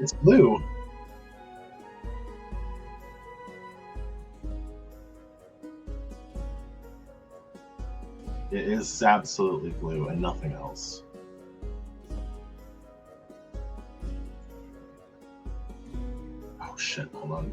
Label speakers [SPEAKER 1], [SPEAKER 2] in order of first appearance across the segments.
[SPEAKER 1] It's blue. It is absolutely blue and nothing else. Oh shit, hold on.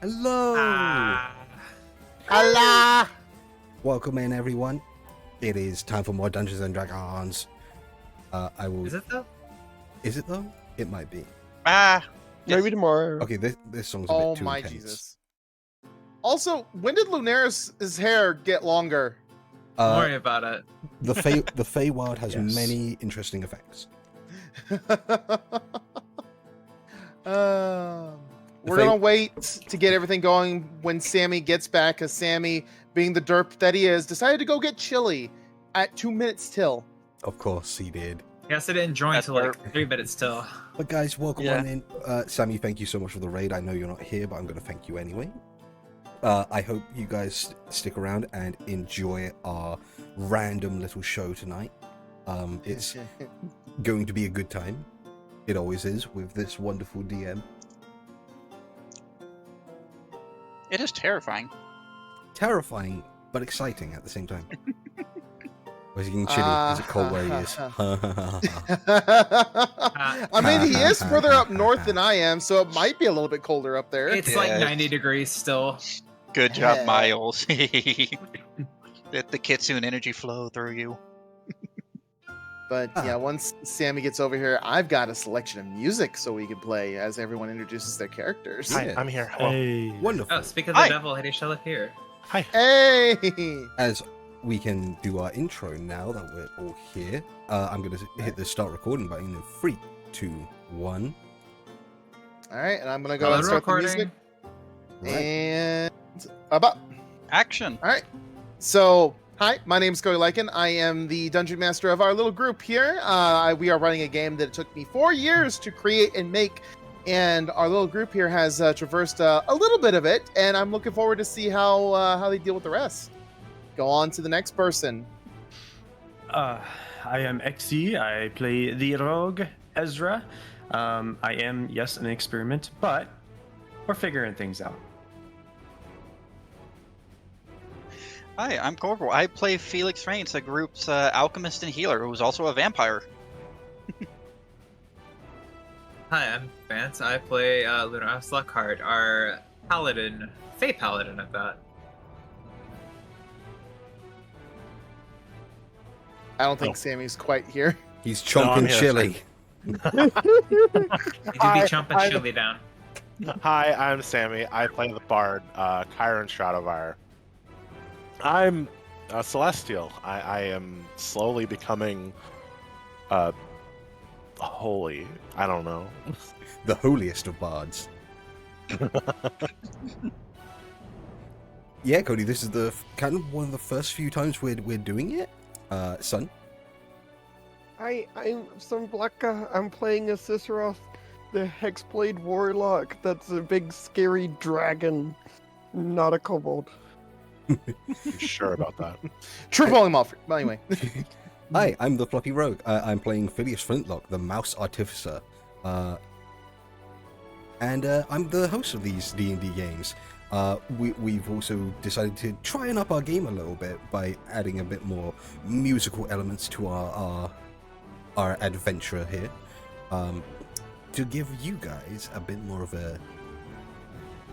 [SPEAKER 2] Hello.
[SPEAKER 3] Allah.
[SPEAKER 2] Welcome in, everyone. It is time for more Dungeons and Dragons. I will.
[SPEAKER 4] Is it though?
[SPEAKER 2] Is it though? It might be.
[SPEAKER 3] Maybe tomorrow.
[SPEAKER 2] Okay, this song's a bit too intense.
[SPEAKER 3] Jesus. Also, when did Lunaris' hair get longer?
[SPEAKER 4] Don't worry about it.
[SPEAKER 2] The Feywild has
[SPEAKER 3] Yes.
[SPEAKER 2] many interesting effects.
[SPEAKER 3] We're gonna wait to get everything going when Sammy gets back, because Sammy, being the derp that he is, decided to go get chili at 2 minutes till.
[SPEAKER 2] Of course, he did.
[SPEAKER 4] Yes, I didn't join until like 3 minutes till.
[SPEAKER 2] But guys, welcome on in. Sammy, thank you so much for the raid. I know you're not here, but I'm going to thank you anyway. I hope you guys stick around and enjoy our random little show tonight. It's going to be a good time. It always is with this wonderful DM.
[SPEAKER 5] It is terrifying.
[SPEAKER 2] Terrifying, but exciting at the same time. Or is he getting chilly? Is it cold where he is?
[SPEAKER 3] I mean, he is further up north than I am, so it might be a little bit colder up there.
[SPEAKER 4] It's like 90 degrees still.
[SPEAKER 5] Good job, Miles. Let the Kitsune energy flow through you.
[SPEAKER 3] But yeah, once Sammy gets over here, I've got a selection of music so we can play as everyone introduces their characters.
[SPEAKER 2] Hi,
[SPEAKER 6] I'm here. Hello.
[SPEAKER 2] Hey. Wonderful.
[SPEAKER 4] Oh, speak of the devil, he shall appear.
[SPEAKER 6] Hi.
[SPEAKER 3] Hey!
[SPEAKER 2] As we can do our intro now that we're all here, I'm going to hit the start recording button in 3, 2, 1.
[SPEAKER 3] All right, and I'm going to go and start the music.
[SPEAKER 2] Right.
[SPEAKER 3] And about
[SPEAKER 5] Action.
[SPEAKER 3] All right. So, hi, my name is Cody Lycan. I am the dungeon master of our little group here. We are running a game that it took me 4 years to create and make, and our little group here has traversed a little bit of it, and I'm looking forward to see how they deal with the rest. Go on to the next person.
[SPEAKER 6] I am XE. I play the rogue Ezra. I am, yes, an experiment, but we're figuring things out.
[SPEAKER 5] Hi, I'm Corporal. I play Felix Reigns, the group's alchemist and healer, who's also a vampire.
[SPEAKER 4] Hi, I'm Vance. I play Lunaris Lockhart, our paladin, Fey paladin at that.
[SPEAKER 3] I don't think Sammy's quite here.
[SPEAKER 2] He's chomping chili.
[SPEAKER 4] You do be chomping chili down.
[SPEAKER 7] Hi, I'm Sammy. I play the bard, Chiron Stradivire. I'm a celestial. I am slowly becoming holy. I don't know.
[SPEAKER 2] The holiest of bards. Yeah, Cody, this is the kind of one of the first few times we're doing it. Son?
[SPEAKER 8] I'm Sunblacka. I'm playing a Siseroth, the Hexblade Warlock. That's a big scary dragon, not a kobold.
[SPEAKER 7] You sure about that?
[SPEAKER 3] True polymorph. But anyway.
[SPEAKER 2] Hi, I'm the TheFluffyRogue. I'm playing Phileas Flintlock, the Mouse Artificer. And I'm the host of these D&D games. We've also decided to try and up our game a little bit by adding a bit more musical elements to our adventure here, to give you guys a bit more of a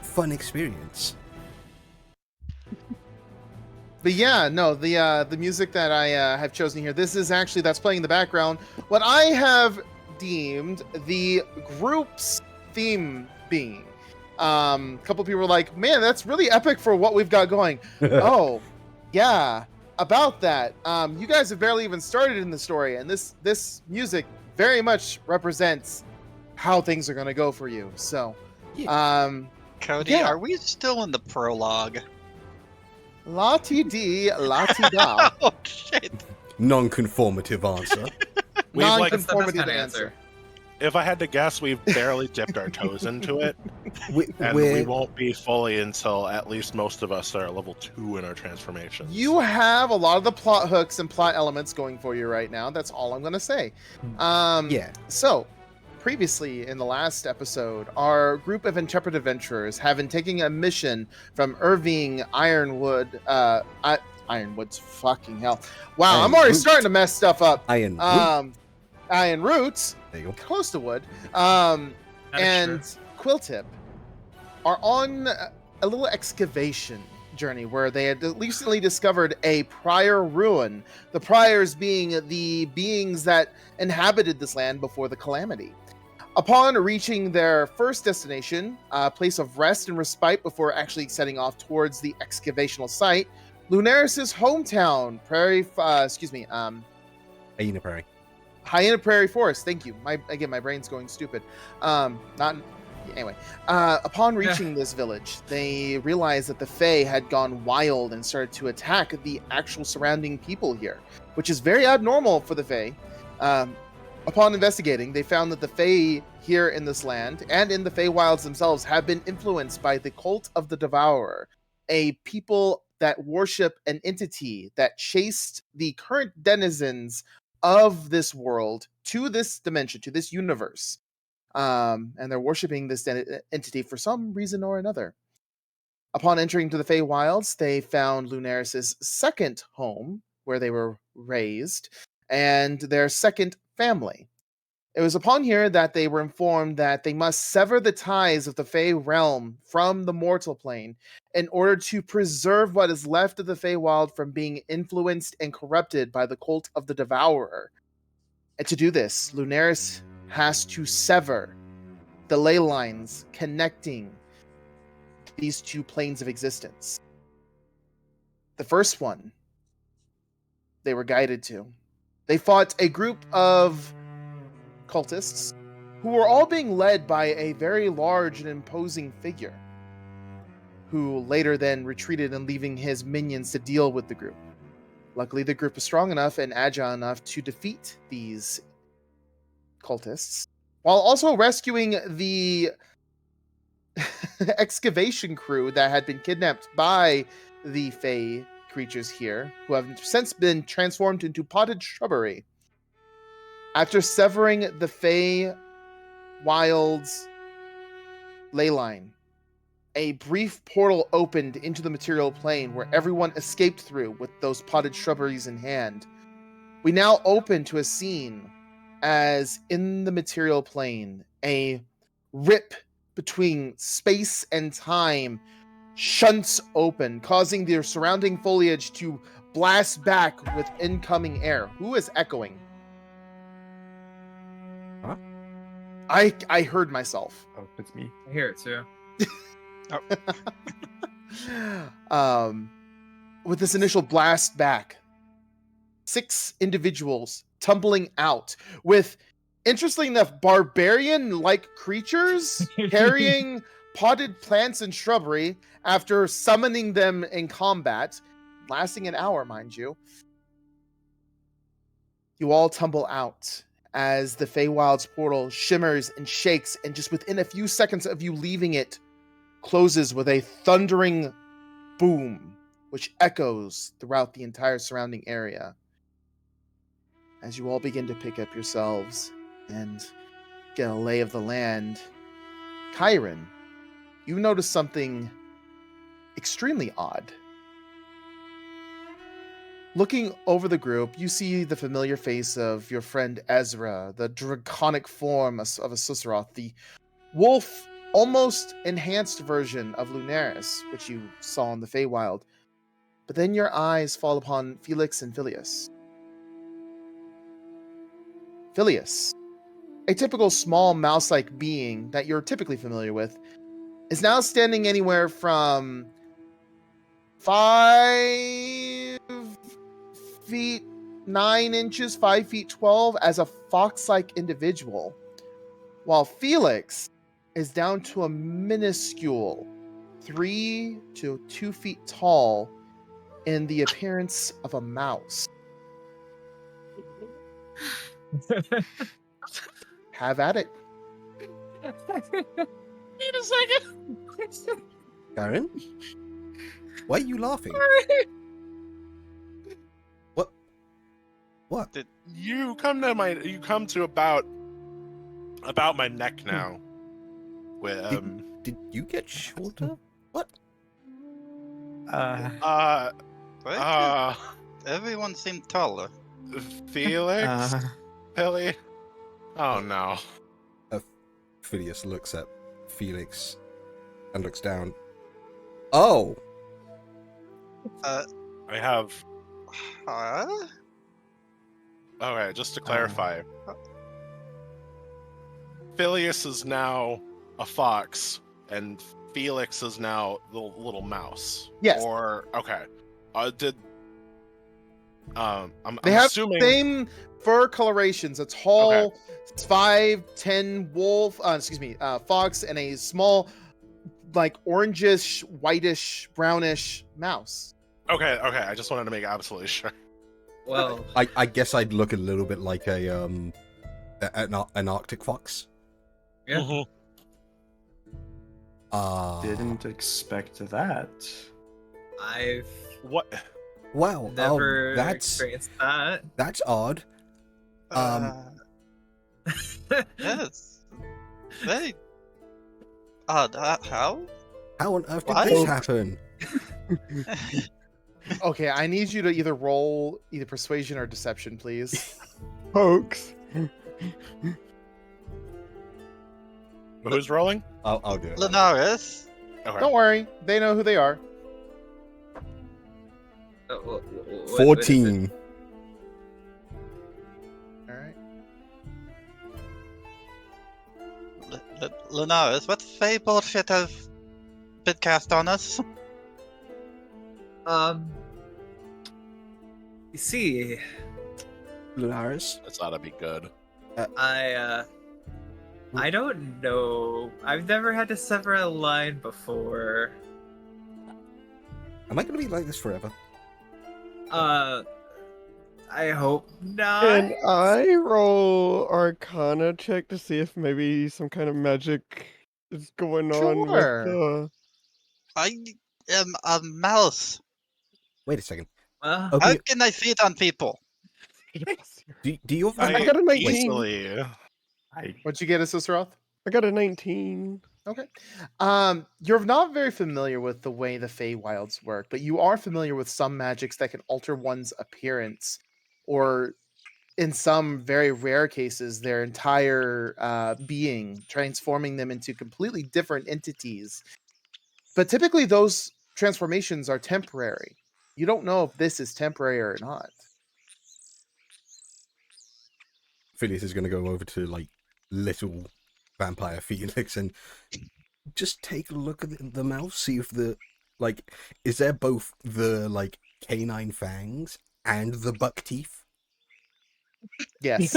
[SPEAKER 2] fun experience.
[SPEAKER 3] But yeah, no, the music that I have chosen here, this is actually, that's playing in the background, what I have deemed the group's theme being. A couple people were like, man, that's really epic for what we've got going. Oh, yeah, about that. You guys have barely even started in the story, and this music very much represents how things are going to go for you. So,
[SPEAKER 5] Cody,
[SPEAKER 3] yeah.
[SPEAKER 5] are we still in the prologue?
[SPEAKER 3] La-ti-dee, la-ti-da.
[SPEAKER 5] Oh, shit.
[SPEAKER 2] Non-conformative answer.
[SPEAKER 3] Non-conformative answer.
[SPEAKER 7] If I had to guess, we've barely dipped our toes into it, and
[SPEAKER 2] We're-
[SPEAKER 7] we won't be fully until at least most of us are at level 2 in our transformations.
[SPEAKER 3] You have a lot of the plot hooks and plot elements going for you right now. That's all I'm going to say.
[SPEAKER 2] Yeah.
[SPEAKER 3] So, previously in the last episode, our group of intrepid adventurers have been taking a mission from Irving Ironwood. Ironwood's fucking hell. Wow, I'm already starting to mess stuff up. Iron Roots.
[SPEAKER 2] There you go.
[SPEAKER 3] Close to wood. And Quilltip are on a little excavation journey where they had recently discovered a prior ruin. The priors being the beings that inhabited this land before the calamity. Upon reaching their first destination, a place of rest and respite before actually setting off towards the excavational site, Lunaris' hometown,
[SPEAKER 2] Hyena Prairie.
[SPEAKER 3] Hyena Prairie Forest. Thank you. My brain's going stupid. Not anyway. Upon reaching this village, they realized that the Fae had gone wild and started to attack the actual surrounding people here, which is very abnormal for the Fae. Upon investigating, they found that the Fae here in this land and in the Feywilds themselves have been influenced by the cult of the Devourer, a people that worship an entity that chased the current denizens of this world to this dimension, to this universe. And they're worshiping this entity for some reason or another. Upon entering to the Feywilds, they found Lunaris' second home, where they were raised, and their second family. It was upon here that they were informed that they must sever the ties of the Fey realm from the mortal plane in order to preserve what is left of the Feywild from being influenced and corrupted by the cult of the Devourer. And to do this, Lunaris has to sever the ley lines connecting these two planes of existence. The first one they were guided to. They fought a group of cultists who were all being led by a very large and imposing figure, who later then retreated and leaving his minions to deal with the group. Luckily, the group was strong enough and agile enough to defeat these cultists, while also rescuing the excavation crew that had been kidnapped by the Fey creatures here, who have since been transformed into potted shrubbery. After severing the Fey Wild's ley line, a brief portal opened into the material plane where everyone escaped through with those potted shrubberies in hand. We now open to a scene as in the material plane, a rip between space and time shunts open, causing the surrounding foliage to blast back with incoming air. Who is echoing?
[SPEAKER 2] Huh?
[SPEAKER 3] I heard myself.
[SPEAKER 6] Oh, it's me.
[SPEAKER 4] I hear it too.
[SPEAKER 3] With this initial blast back, 6 individuals tumbling out with, interestingly enough, barbarian-like creatures carrying potted plants and shrubbery after summoning them in combat, lasting an hour, mind you. You all tumble out as the Feywild's portal shimmers and shakes, and just within a few seconds of you leaving it, closes with a thundering boom, which echoes throughout the entire surrounding area. As you all begin to pick up yourselves and get a lay of the land, Kyron, you notice something extremely odd. Looking over the group, you see the familiar face of your friend Ezra, the draconic form of a Susaroth, the wolf, almost enhanced version of Lunaris, which you saw in the Feywild. But then your eyes fall upon Felix and Phileas. Phileas, a typical small mouse-like being that you're typically familiar with, is now standing anywhere from 5 feet 9 inches, 5 feet 12 as a fox-like individual, while Felix is down to a minuscule 3 to 2 feet tall in the appearance of a mouse. Have at it.
[SPEAKER 4] Wait a second.
[SPEAKER 2] Karen? Why are you laughing? What?
[SPEAKER 7] You come to about my neck now. With
[SPEAKER 2] Did you get shorter? What?
[SPEAKER 5] Everyone seemed taller.
[SPEAKER 7] Felix? Billy? Oh no.
[SPEAKER 2] Phileas looks at Felix and looks down. Oh,
[SPEAKER 5] Uh,
[SPEAKER 7] I have.
[SPEAKER 5] huh?
[SPEAKER 7] Okay, just to clarify, Phileas is now a fox, and Felix is now the little mouse.
[SPEAKER 3] Yes.
[SPEAKER 7] Or okay, did I'm
[SPEAKER 3] They have
[SPEAKER 7] assuming
[SPEAKER 3] the same fur colorations. A tall 5'10" wolf, fox, and a small, like orangish, whitish, brownish mouse.
[SPEAKER 7] Okay, I just wanted to make absolutely sure.
[SPEAKER 4] Well,
[SPEAKER 2] I guess I'd look a little bit like an Arctic fox.
[SPEAKER 4] yeah.
[SPEAKER 6] Didn't expect that.
[SPEAKER 4] I've
[SPEAKER 7] What?
[SPEAKER 2] Wow,
[SPEAKER 4] never
[SPEAKER 2] that's
[SPEAKER 4] experienced that.
[SPEAKER 2] that's odd.
[SPEAKER 5] Yes. Very odd. How?
[SPEAKER 2] How on earth did
[SPEAKER 5] Why?
[SPEAKER 2] this happen?
[SPEAKER 3] Okay, I need you to either roll either persuasion or deception, please.
[SPEAKER 8] Hoax.
[SPEAKER 7] Who's rolling?
[SPEAKER 2] I'll do it.
[SPEAKER 5] Linares.
[SPEAKER 7] Okay.
[SPEAKER 3] Don't worry, they know who they are.
[SPEAKER 4] What is it?
[SPEAKER 2] 14.
[SPEAKER 3] All right.
[SPEAKER 5] Linares, what fey bullshit has been cast on us?
[SPEAKER 4] You see,
[SPEAKER 2] Lunaris?
[SPEAKER 7] This ought to be good.
[SPEAKER 4] I don't know. I've never had to sever a line before.
[SPEAKER 2] Am I going to be like this forever?
[SPEAKER 4] I hope not.
[SPEAKER 8] Can I roll Arcana check to see if maybe some kind of magic is going on
[SPEAKER 3] Sure.
[SPEAKER 8] with
[SPEAKER 5] I am a mouse.
[SPEAKER 2] Wait a second.
[SPEAKER 4] Well,
[SPEAKER 2] Okay,
[SPEAKER 5] How can I feed on people?
[SPEAKER 2] do you have
[SPEAKER 8] I got a 19.
[SPEAKER 7] Easily.
[SPEAKER 3] What'd you get, Assisteroth?
[SPEAKER 8] I got a 19.
[SPEAKER 3] Okay. You're not very familiar with the way the Feywilds work, but you are familiar with some magics that can alter one's appearance, or in some very rare cases, their entire being, transforming them into completely different entities. But typically, those transformations are temporary. You don't know if this is temporary or not.
[SPEAKER 2] Phileas is going to go over to, like, little vampire Felix and just take a look at the mouse, see if is there both the, like, canine fangs and the buck teeth?
[SPEAKER 3] Yes.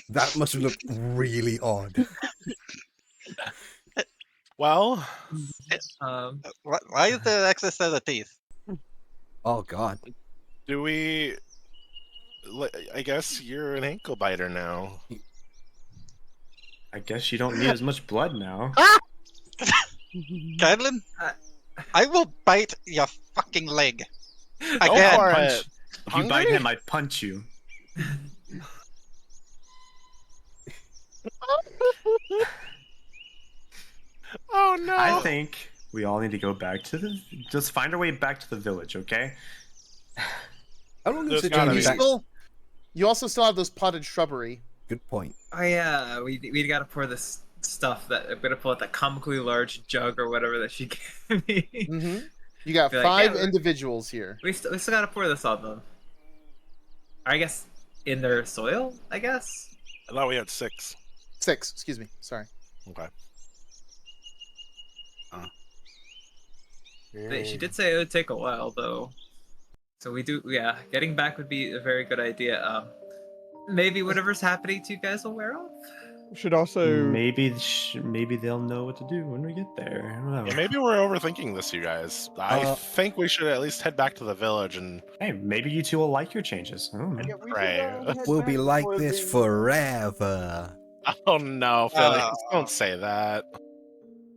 [SPEAKER 2] That must look really odd.
[SPEAKER 7] Well,
[SPEAKER 5] Why is there excess set of teeth?
[SPEAKER 2] Oh, God.
[SPEAKER 7] do we? I guess you're an ankle biter now.
[SPEAKER 6] I guess you don't need as much blood now.
[SPEAKER 5] Kevin, I will bite your fucking leg.
[SPEAKER 7] Go
[SPEAKER 5] Again.
[SPEAKER 7] for
[SPEAKER 6] Punch.
[SPEAKER 7] it.
[SPEAKER 6] If you bite
[SPEAKER 7] Hungry?
[SPEAKER 6] him, I punch you.
[SPEAKER 7] Oh no!
[SPEAKER 6] I think we all need to go back to just find our way back to the village, okay?
[SPEAKER 2] How long
[SPEAKER 7] There's
[SPEAKER 2] is it
[SPEAKER 7] gotta
[SPEAKER 2] journey
[SPEAKER 7] be.
[SPEAKER 2] back?
[SPEAKER 3] You also still have those potted shrubbery.
[SPEAKER 2] Good point.
[SPEAKER 4] oh yeah, we gotta pour this stuff that I'm gonna pull out that comically large jug or whatever that she gave me.
[SPEAKER 3] Mm-hmm. You got
[SPEAKER 4] Be like,
[SPEAKER 3] 5
[SPEAKER 4] yeah,
[SPEAKER 3] individuals here.
[SPEAKER 4] we still gotta pour this on them. I guess in their soil. I guess.
[SPEAKER 7] I thought we had 6.
[SPEAKER 3] 6, excuse me. Sorry.
[SPEAKER 7] Okay.
[SPEAKER 4] She did say it would take a while though. So we do, yeah. Getting back would be a very good idea. Maybe whatever's happening to you guys will wear off.
[SPEAKER 8] Should also.
[SPEAKER 6] Maybe they'll know what to do when we get there. I don't know.
[SPEAKER 7] Yeah, maybe we're overthinking this, you guys. I
[SPEAKER 2] Uh,
[SPEAKER 7] think we should at least head back to the village and
[SPEAKER 6] Hey, maybe you two will like your changes. I don't know.
[SPEAKER 7] pray.
[SPEAKER 2] We'll be like this forever.
[SPEAKER 7] Oh no, Felix, don't say that.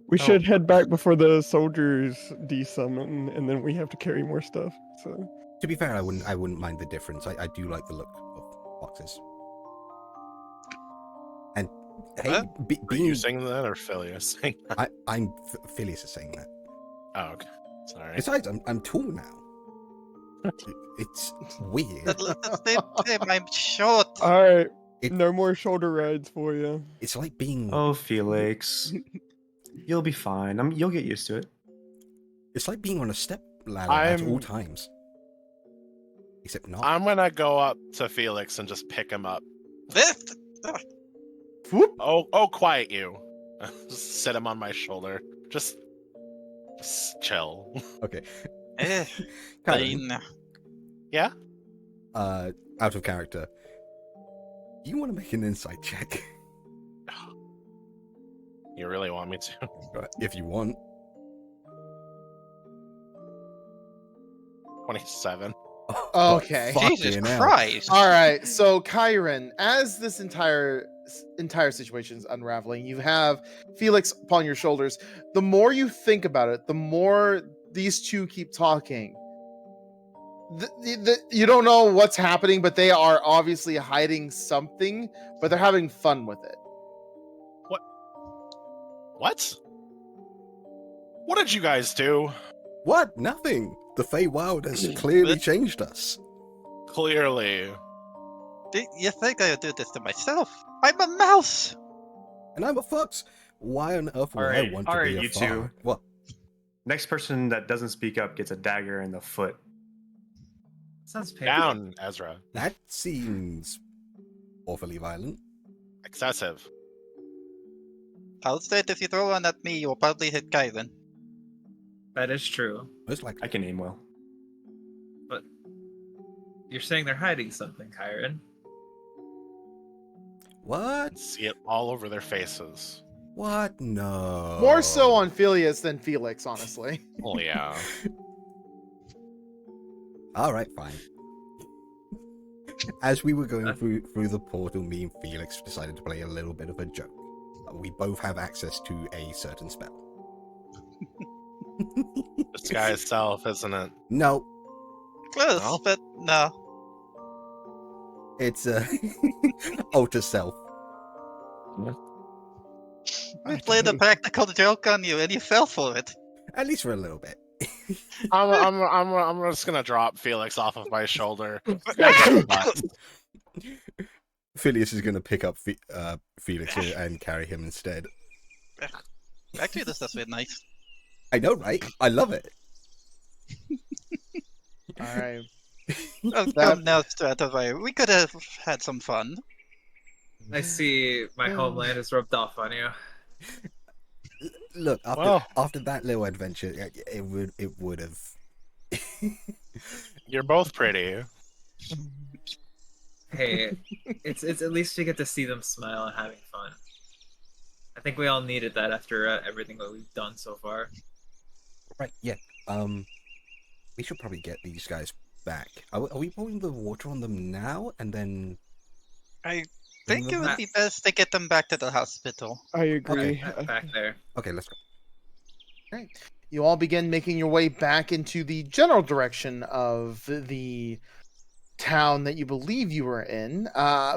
[SPEAKER 8] We should head back before the soldiers desummon, and then we have to carry more stuff. So
[SPEAKER 2] To be fair, I wouldn't mind the difference. I do like the look of boxes. And hey,
[SPEAKER 5] What?
[SPEAKER 7] Are you saying that or Phileas saying that?
[SPEAKER 2] I'm Phileas is saying that.
[SPEAKER 7] Oh, okay. Sorry.
[SPEAKER 2] Besides, I'm tall now. It's weird.
[SPEAKER 5] At the same time, I'm short.
[SPEAKER 8] all right,
[SPEAKER 2] It-
[SPEAKER 8] no more shoulder rides for you.
[SPEAKER 2] It's like being.
[SPEAKER 6] Oh, Felix. You'll be fine. You'll get used to it.
[SPEAKER 2] It's like being on a step ladder at all
[SPEAKER 7] I'm-
[SPEAKER 2] times. Except not.
[SPEAKER 7] I'm gonna go up to Felix and just pick him up.
[SPEAKER 5] This.
[SPEAKER 7] Oh, quiet you. Just sit him on my shoulder. Just chill.
[SPEAKER 2] Okay.
[SPEAKER 5] Eh,
[SPEAKER 2] Kyron,
[SPEAKER 5] fine.
[SPEAKER 7] Yeah?
[SPEAKER 2] out of character. Do you want to make an insight check?
[SPEAKER 7] You really want me to?
[SPEAKER 2] If you want.
[SPEAKER 7] 27.
[SPEAKER 3] Okay.
[SPEAKER 5] Jesus
[SPEAKER 2] Fucking hell.
[SPEAKER 5] Christ.
[SPEAKER 3] All right, so Kyron, as this entire situation's unraveling, you have Felix upon your shoulders. The more you think about it, the more these two keep talking. You don't know what's happening, but they are obviously hiding something, but they're having fun with it.
[SPEAKER 7] What? What did you guys do?
[SPEAKER 2] What? Nothing. The Feywild has clearly changed us.
[SPEAKER 7] Clearly.
[SPEAKER 5] Do you think I would do this to myself? I'm a mouse.
[SPEAKER 2] And I'm a fox. Why on earth would I
[SPEAKER 6] Alright,
[SPEAKER 2] want to
[SPEAKER 6] alright,
[SPEAKER 2] be a
[SPEAKER 6] you
[SPEAKER 2] fox?
[SPEAKER 6] two.
[SPEAKER 2] What?
[SPEAKER 6] Next person that doesn't speak up gets a dagger in the foot.
[SPEAKER 4] Sounds painful.
[SPEAKER 7] Down, Ezra.
[SPEAKER 2] That seems awfully violent.
[SPEAKER 7] Excessive.
[SPEAKER 5] I'll say it, if you throw one at me, you'll probably hit Kyron.
[SPEAKER 4] That is true.
[SPEAKER 2] Most likely.
[SPEAKER 6] I can aim well.
[SPEAKER 4] But you're saying they're hiding something, Kyron.
[SPEAKER 2] What?
[SPEAKER 7] See it all over their faces.
[SPEAKER 2] What? No.
[SPEAKER 3] More so on Phileas than Felix, honestly.
[SPEAKER 7] Oh, yeah.
[SPEAKER 2] All right, fine. As we were going through the portal, me and Felix decided to play a little bit of a joke. We both have access to a certain spell.
[SPEAKER 7] Disguise self, isn't it?
[SPEAKER 2] No,
[SPEAKER 5] Close,
[SPEAKER 7] No?
[SPEAKER 5] but no.
[SPEAKER 2] it's a alter self.
[SPEAKER 5] I played a practical joke on you, and you fell for it.
[SPEAKER 2] At least for a little bit.
[SPEAKER 7] I'm just gonna drop Felix off of my shoulder.
[SPEAKER 2] Phileas is going to pick up Felix and carry him instead.
[SPEAKER 5] Actually, this does feel nice.
[SPEAKER 2] I know, right? I love it.
[SPEAKER 3] All right.
[SPEAKER 5] Oh, come now, Stratovire. We could have had some fun.
[SPEAKER 4] I see my homeland is rubbed off on you.
[SPEAKER 2] Look,
[SPEAKER 7] Well.
[SPEAKER 2] after that little adventure, it would have.
[SPEAKER 7] You're both pretty.
[SPEAKER 4] Hey, it's at least you get to see them smile and having fun. I think we all needed that after everything that we've done so far.
[SPEAKER 2] Right, yeah. We should probably get these guys back. Are we pouring the water on them now and then?
[SPEAKER 5] I think it would
[SPEAKER 4] back.
[SPEAKER 5] be best to get them back to the hospital.
[SPEAKER 8] I agree.
[SPEAKER 4] Back there.
[SPEAKER 2] Okay, let's go.
[SPEAKER 3] You all begin making your way back into the general direction of the town that you believe you were in.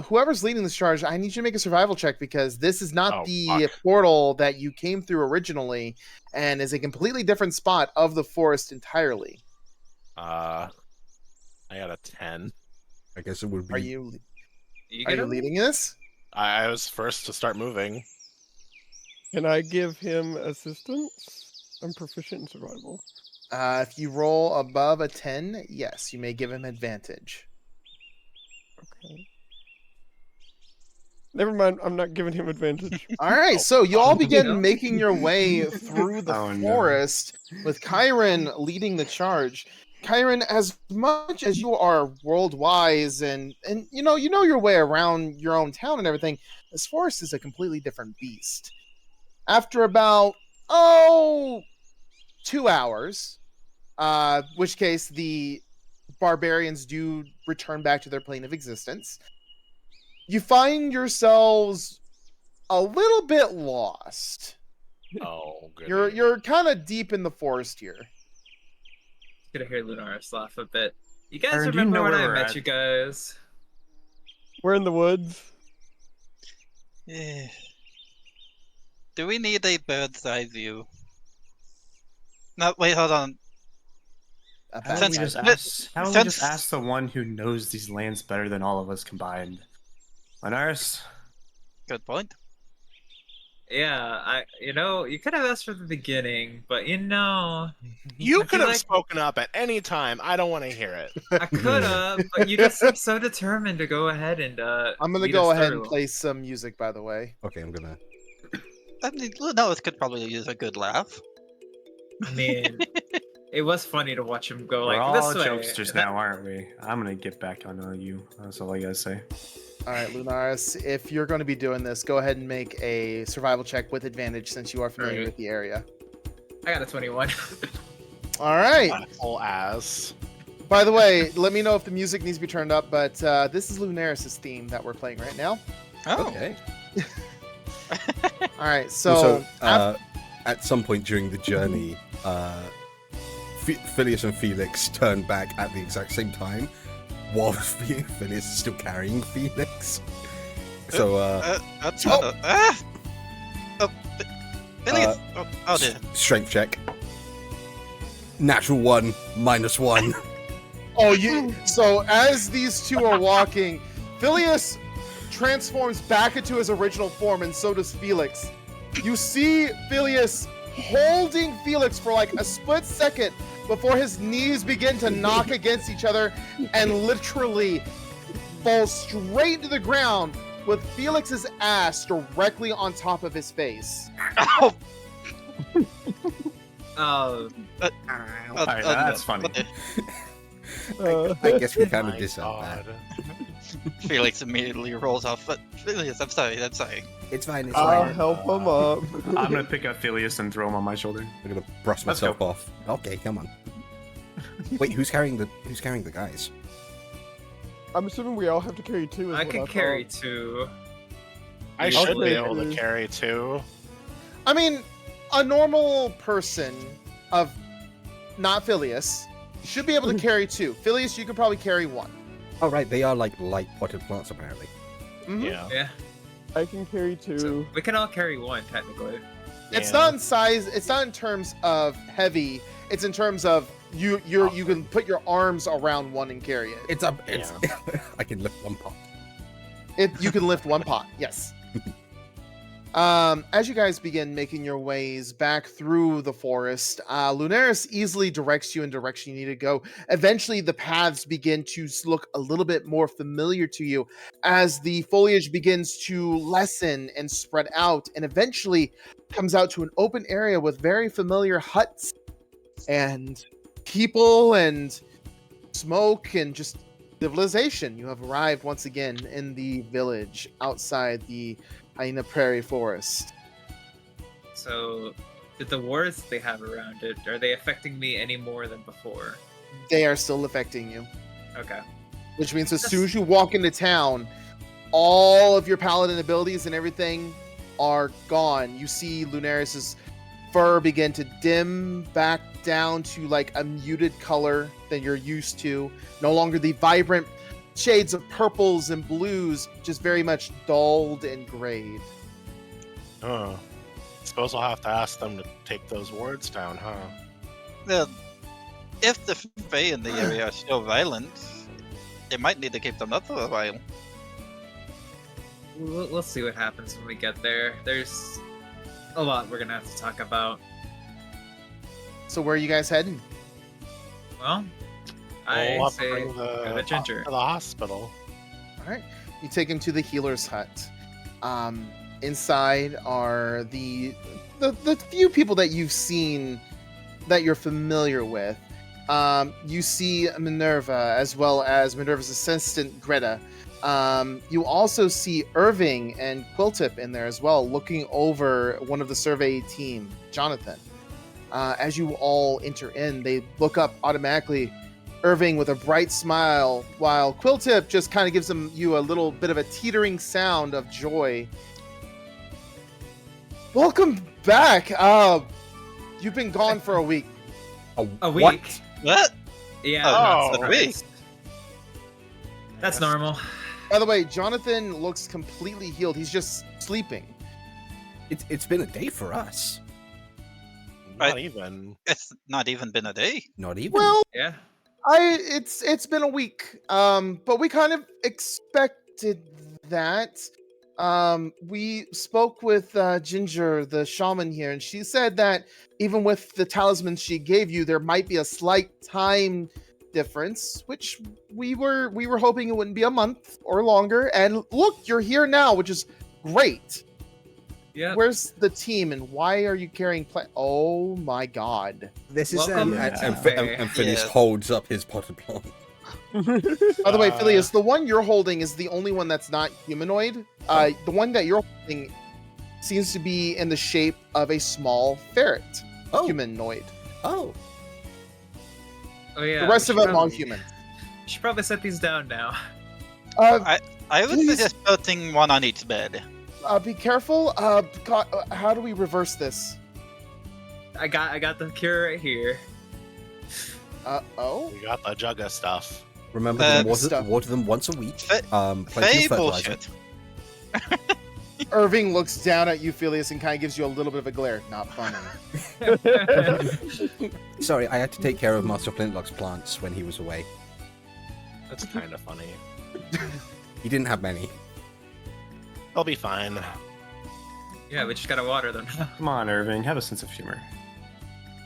[SPEAKER 3] Whoever's leading this charge, I need you to make a survival check because this is not
[SPEAKER 7] Oh,
[SPEAKER 3] the
[SPEAKER 7] fuck.
[SPEAKER 3] portal that you came through originally and is a completely different spot of the forest entirely.
[SPEAKER 7] I got a 10.
[SPEAKER 2] I guess it would be.
[SPEAKER 3] Are you
[SPEAKER 4] You
[SPEAKER 3] are
[SPEAKER 4] get
[SPEAKER 3] you
[SPEAKER 4] him?
[SPEAKER 3] leading this?
[SPEAKER 7] I was first to start moving.
[SPEAKER 8] Can I give him assistance? I'm proficient in survival.
[SPEAKER 3] If you roll above a 10, yes, you may give him advantage.
[SPEAKER 8] Okay. Never mind, I'm not giving him advantage.
[SPEAKER 3] All right,
[SPEAKER 7] Oh,
[SPEAKER 3] so you all
[SPEAKER 7] fuck.
[SPEAKER 3] begin making your way through the
[SPEAKER 6] Oh, no.
[SPEAKER 3] forest with Kyron leading the charge. Kyron, as much as you are world-wise and you know your way around your own town and everything, this forest is a completely different beast. After about 2 hours, which case the barbarians do return back to their plane of existence, you find yourselves a little bit lost.
[SPEAKER 7] Oh, good.
[SPEAKER 3] You're kind of deep in the forest here.
[SPEAKER 4] Gonna hear Lunaris laugh a bit. You guys
[SPEAKER 6] Aaron, do you
[SPEAKER 4] remember
[SPEAKER 6] know
[SPEAKER 4] when
[SPEAKER 6] where
[SPEAKER 4] I
[SPEAKER 6] we're
[SPEAKER 4] met
[SPEAKER 6] at?
[SPEAKER 4] you guys?
[SPEAKER 8] We're in the woods.
[SPEAKER 5] Eh. Do we need a bird's eye view? No, wait, hold on.
[SPEAKER 6] How
[SPEAKER 5] Since-
[SPEAKER 6] don't we just
[SPEAKER 5] but
[SPEAKER 6] ask? How don't we just
[SPEAKER 5] since-
[SPEAKER 6] ask the one who knows these lands better than all of us combined? Lunaris?
[SPEAKER 5] Good point.
[SPEAKER 4] Yeah, you could have asked for the beginning, but
[SPEAKER 7] You
[SPEAKER 4] I
[SPEAKER 7] could
[SPEAKER 4] feel
[SPEAKER 7] have
[SPEAKER 4] like
[SPEAKER 7] spoken up at any time. I don't want to hear it.
[SPEAKER 4] I could have, but you just seem so determined to go ahead and
[SPEAKER 3] I'm gonna
[SPEAKER 4] lead
[SPEAKER 3] go
[SPEAKER 4] us
[SPEAKER 3] ahead and
[SPEAKER 4] through.
[SPEAKER 3] play some music, by the way.
[SPEAKER 2] Okay, I'm gonna.
[SPEAKER 5] I mean, Lunaris could probably use a good laugh.
[SPEAKER 4] I mean, it was funny to watch him go
[SPEAKER 6] We're
[SPEAKER 4] like
[SPEAKER 6] all
[SPEAKER 4] this way.
[SPEAKER 6] jokesters
[SPEAKER 4] and that-
[SPEAKER 6] now, aren't we? I'm gonna get back on you. That's all I gotta say.
[SPEAKER 3] All right, Lunaris, if you're going to be doing this, go ahead and make a survival check with advantage since you are familiar
[SPEAKER 4] Alright.
[SPEAKER 3] with the area.
[SPEAKER 4] I got a 21.
[SPEAKER 3] All right.
[SPEAKER 7] Full ass.
[SPEAKER 3] By the way, let me know if the music needs to be turned up, but this is Lunaris' theme that we're playing right now.
[SPEAKER 5] Oh,
[SPEAKER 2] Okay.
[SPEAKER 3] All right,
[SPEAKER 2] So,
[SPEAKER 3] so
[SPEAKER 2] at some point during the journey, Phileas and Felix turn back at the exact same time, while Phileas is still carrying Felix. So,
[SPEAKER 5] that's
[SPEAKER 3] Oh!
[SPEAKER 5] Phileas. Oh dear.
[SPEAKER 2] strength check. Natural 1, -1.
[SPEAKER 3] so as these two are walking, Phileas transforms back into his original form, and so does Felix. You see Phileas holding Felix for like a split second before his knees begin to knock against each other and literally fall straight to the ground with Felix's ass directly on top of his face.
[SPEAKER 5] Oh,
[SPEAKER 6] Alright, that's funny.
[SPEAKER 5] what the-
[SPEAKER 2] I guess we kind of
[SPEAKER 7] My
[SPEAKER 2] deserve that.
[SPEAKER 7] God.
[SPEAKER 5] Felix immediately rolls off. But Phileas, I'm sorry.
[SPEAKER 2] It's fine. It's
[SPEAKER 8] I'll
[SPEAKER 2] fine.
[SPEAKER 8] help him up.
[SPEAKER 6] I'm gonna pick up Phileas and throw him on my shoulder.
[SPEAKER 2] I'm gonna brush
[SPEAKER 6] Let's
[SPEAKER 2] myself
[SPEAKER 6] go.
[SPEAKER 2] off. Okay, come on. Wait, who's carrying the guys?
[SPEAKER 8] I'm assuming we all have to carry two. Is
[SPEAKER 4] I
[SPEAKER 8] what
[SPEAKER 4] can
[SPEAKER 8] thought.
[SPEAKER 4] carry 2.
[SPEAKER 7] I
[SPEAKER 4] Usually.
[SPEAKER 7] should be able to
[SPEAKER 8] Okay.
[SPEAKER 7] carry 2.
[SPEAKER 3] I mean, a normal person of not Phileas should be able to carry 2. Phileas, you could probably carry 1.
[SPEAKER 2] Oh right, they are like light potted plants apparently.
[SPEAKER 3] Mhm.
[SPEAKER 7] Yeah.
[SPEAKER 4] Yeah,
[SPEAKER 8] I can carry two.
[SPEAKER 4] so we can all carry 1 technically.
[SPEAKER 3] It's
[SPEAKER 7] Yeah.
[SPEAKER 3] not in size. It's not in terms of heavy. It's in terms of you can put your arms around one and carry it.
[SPEAKER 2] It's up. It's. I can lift one pot.
[SPEAKER 3] You can lift one pot. Yes. As you guys begin making your ways back through the forest, Lunaris easily directs you in the direction you need to go. Eventually, the paths begin to look a little bit more familiar to you as the foliage begins to lessen and spread out, and eventually comes out to an open area with very familiar huts and people and smoke and just civilization. You have arrived once again in the village outside the Hyena Prairie Forest.
[SPEAKER 4] So, did the wards they have around it, are they affecting me any more than before?
[SPEAKER 3] They are still affecting you,
[SPEAKER 4] Okay.
[SPEAKER 3] which means as soon as you walk into town, all of your paladin abilities and everything are gone. You see Lunaris's fur begin to dim back down to like a muted color that you're used to. No longer the vibrant shades of purples and blues, just very much dulled and grayed.
[SPEAKER 7] Oh. Suppose I'll have to ask them to take those wards down, huh?
[SPEAKER 5] Well, if the Fae in the area are still violent, they might need to keep them up for a while.
[SPEAKER 4] We'll see what happens when we get there. There's a lot we're gonna have to talk about.
[SPEAKER 3] So where are you guys heading?
[SPEAKER 4] Well, I
[SPEAKER 7] We'll have to
[SPEAKER 4] say
[SPEAKER 7] bring
[SPEAKER 4] go to
[SPEAKER 7] the
[SPEAKER 4] Ginger.
[SPEAKER 7] to the hospital.
[SPEAKER 3] All right, you take him to the healer's hut. Inside are the few people that you've seen that you're familiar with. You see Minerva as well as Minerva's assistant Greta. You also see Irving and Quiltip in there as well, looking over one of the survey team, Jonathan. As you all enter in, they look up automatically. Irving with a bright smile, while Quiltip just kind of gives you a little bit of a teetering sound of joy. Welcome back. You've been gone for a week.
[SPEAKER 4] A week.
[SPEAKER 2] What?
[SPEAKER 5] What?
[SPEAKER 4] Yeah,
[SPEAKER 5] Oh,
[SPEAKER 4] that's
[SPEAKER 5] a week.
[SPEAKER 4] That's normal.
[SPEAKER 3] By the way, Jonathan looks completely healed. He's just sleeping.
[SPEAKER 2] It's been a day for us.
[SPEAKER 7] Not even.
[SPEAKER 5] It's not even been a day.
[SPEAKER 2] Not even.
[SPEAKER 3] Well,
[SPEAKER 4] Yeah.
[SPEAKER 3] it's been a week. But we kind of expected that. We spoke with Ginger, the shaman here, and she said that even with the talisman she gave you, there might be a slight time difference, which we were hoping it wouldn't be a month or longer. And look, you're here now, which is great.
[SPEAKER 4] Yeah.
[SPEAKER 3] Where's the team, and why are you carrying Oh my god!
[SPEAKER 2] This is
[SPEAKER 4] Welcome
[SPEAKER 2] and Phineas
[SPEAKER 5] Yeah.
[SPEAKER 2] holds up his potted plant.
[SPEAKER 3] By the way, Phileas, the one you're holding is the only one that's not humanoid. The one that you're holding seems to be in the shape of a small ferret,
[SPEAKER 2] Oh.
[SPEAKER 3] humanoid.
[SPEAKER 2] Oh,
[SPEAKER 4] Oh yeah.
[SPEAKER 3] The rest
[SPEAKER 4] we
[SPEAKER 3] of
[SPEAKER 4] should
[SPEAKER 3] them all
[SPEAKER 4] probably-
[SPEAKER 3] human.
[SPEAKER 4] We should probably set these down now.
[SPEAKER 5] I would
[SPEAKER 3] Please.
[SPEAKER 5] suggest putting one on each bed.
[SPEAKER 3] Be careful. God, how do we reverse this?
[SPEAKER 4] I got the cure right here.
[SPEAKER 3] Oh.
[SPEAKER 7] We got the Jugga stuff.
[SPEAKER 2] remember
[SPEAKER 5] Uh,
[SPEAKER 2] to
[SPEAKER 3] stuff.
[SPEAKER 2] water them once a week.
[SPEAKER 5] Fa-
[SPEAKER 2] Plenty
[SPEAKER 5] Fey
[SPEAKER 2] of fertilizer.
[SPEAKER 5] bullshit.
[SPEAKER 3] Irving looks down at you, Phileas, and kind of gives you a little bit of a glare. Not funny.
[SPEAKER 2] Sorry, I had to take care of Master Flintlock's plants when he was away.
[SPEAKER 7] That's kind of funny.
[SPEAKER 2] He didn't have many.
[SPEAKER 7] They'll be fine.
[SPEAKER 4] Yeah, we just gotta water them.
[SPEAKER 6] Come on, Irving, have a sense of humor.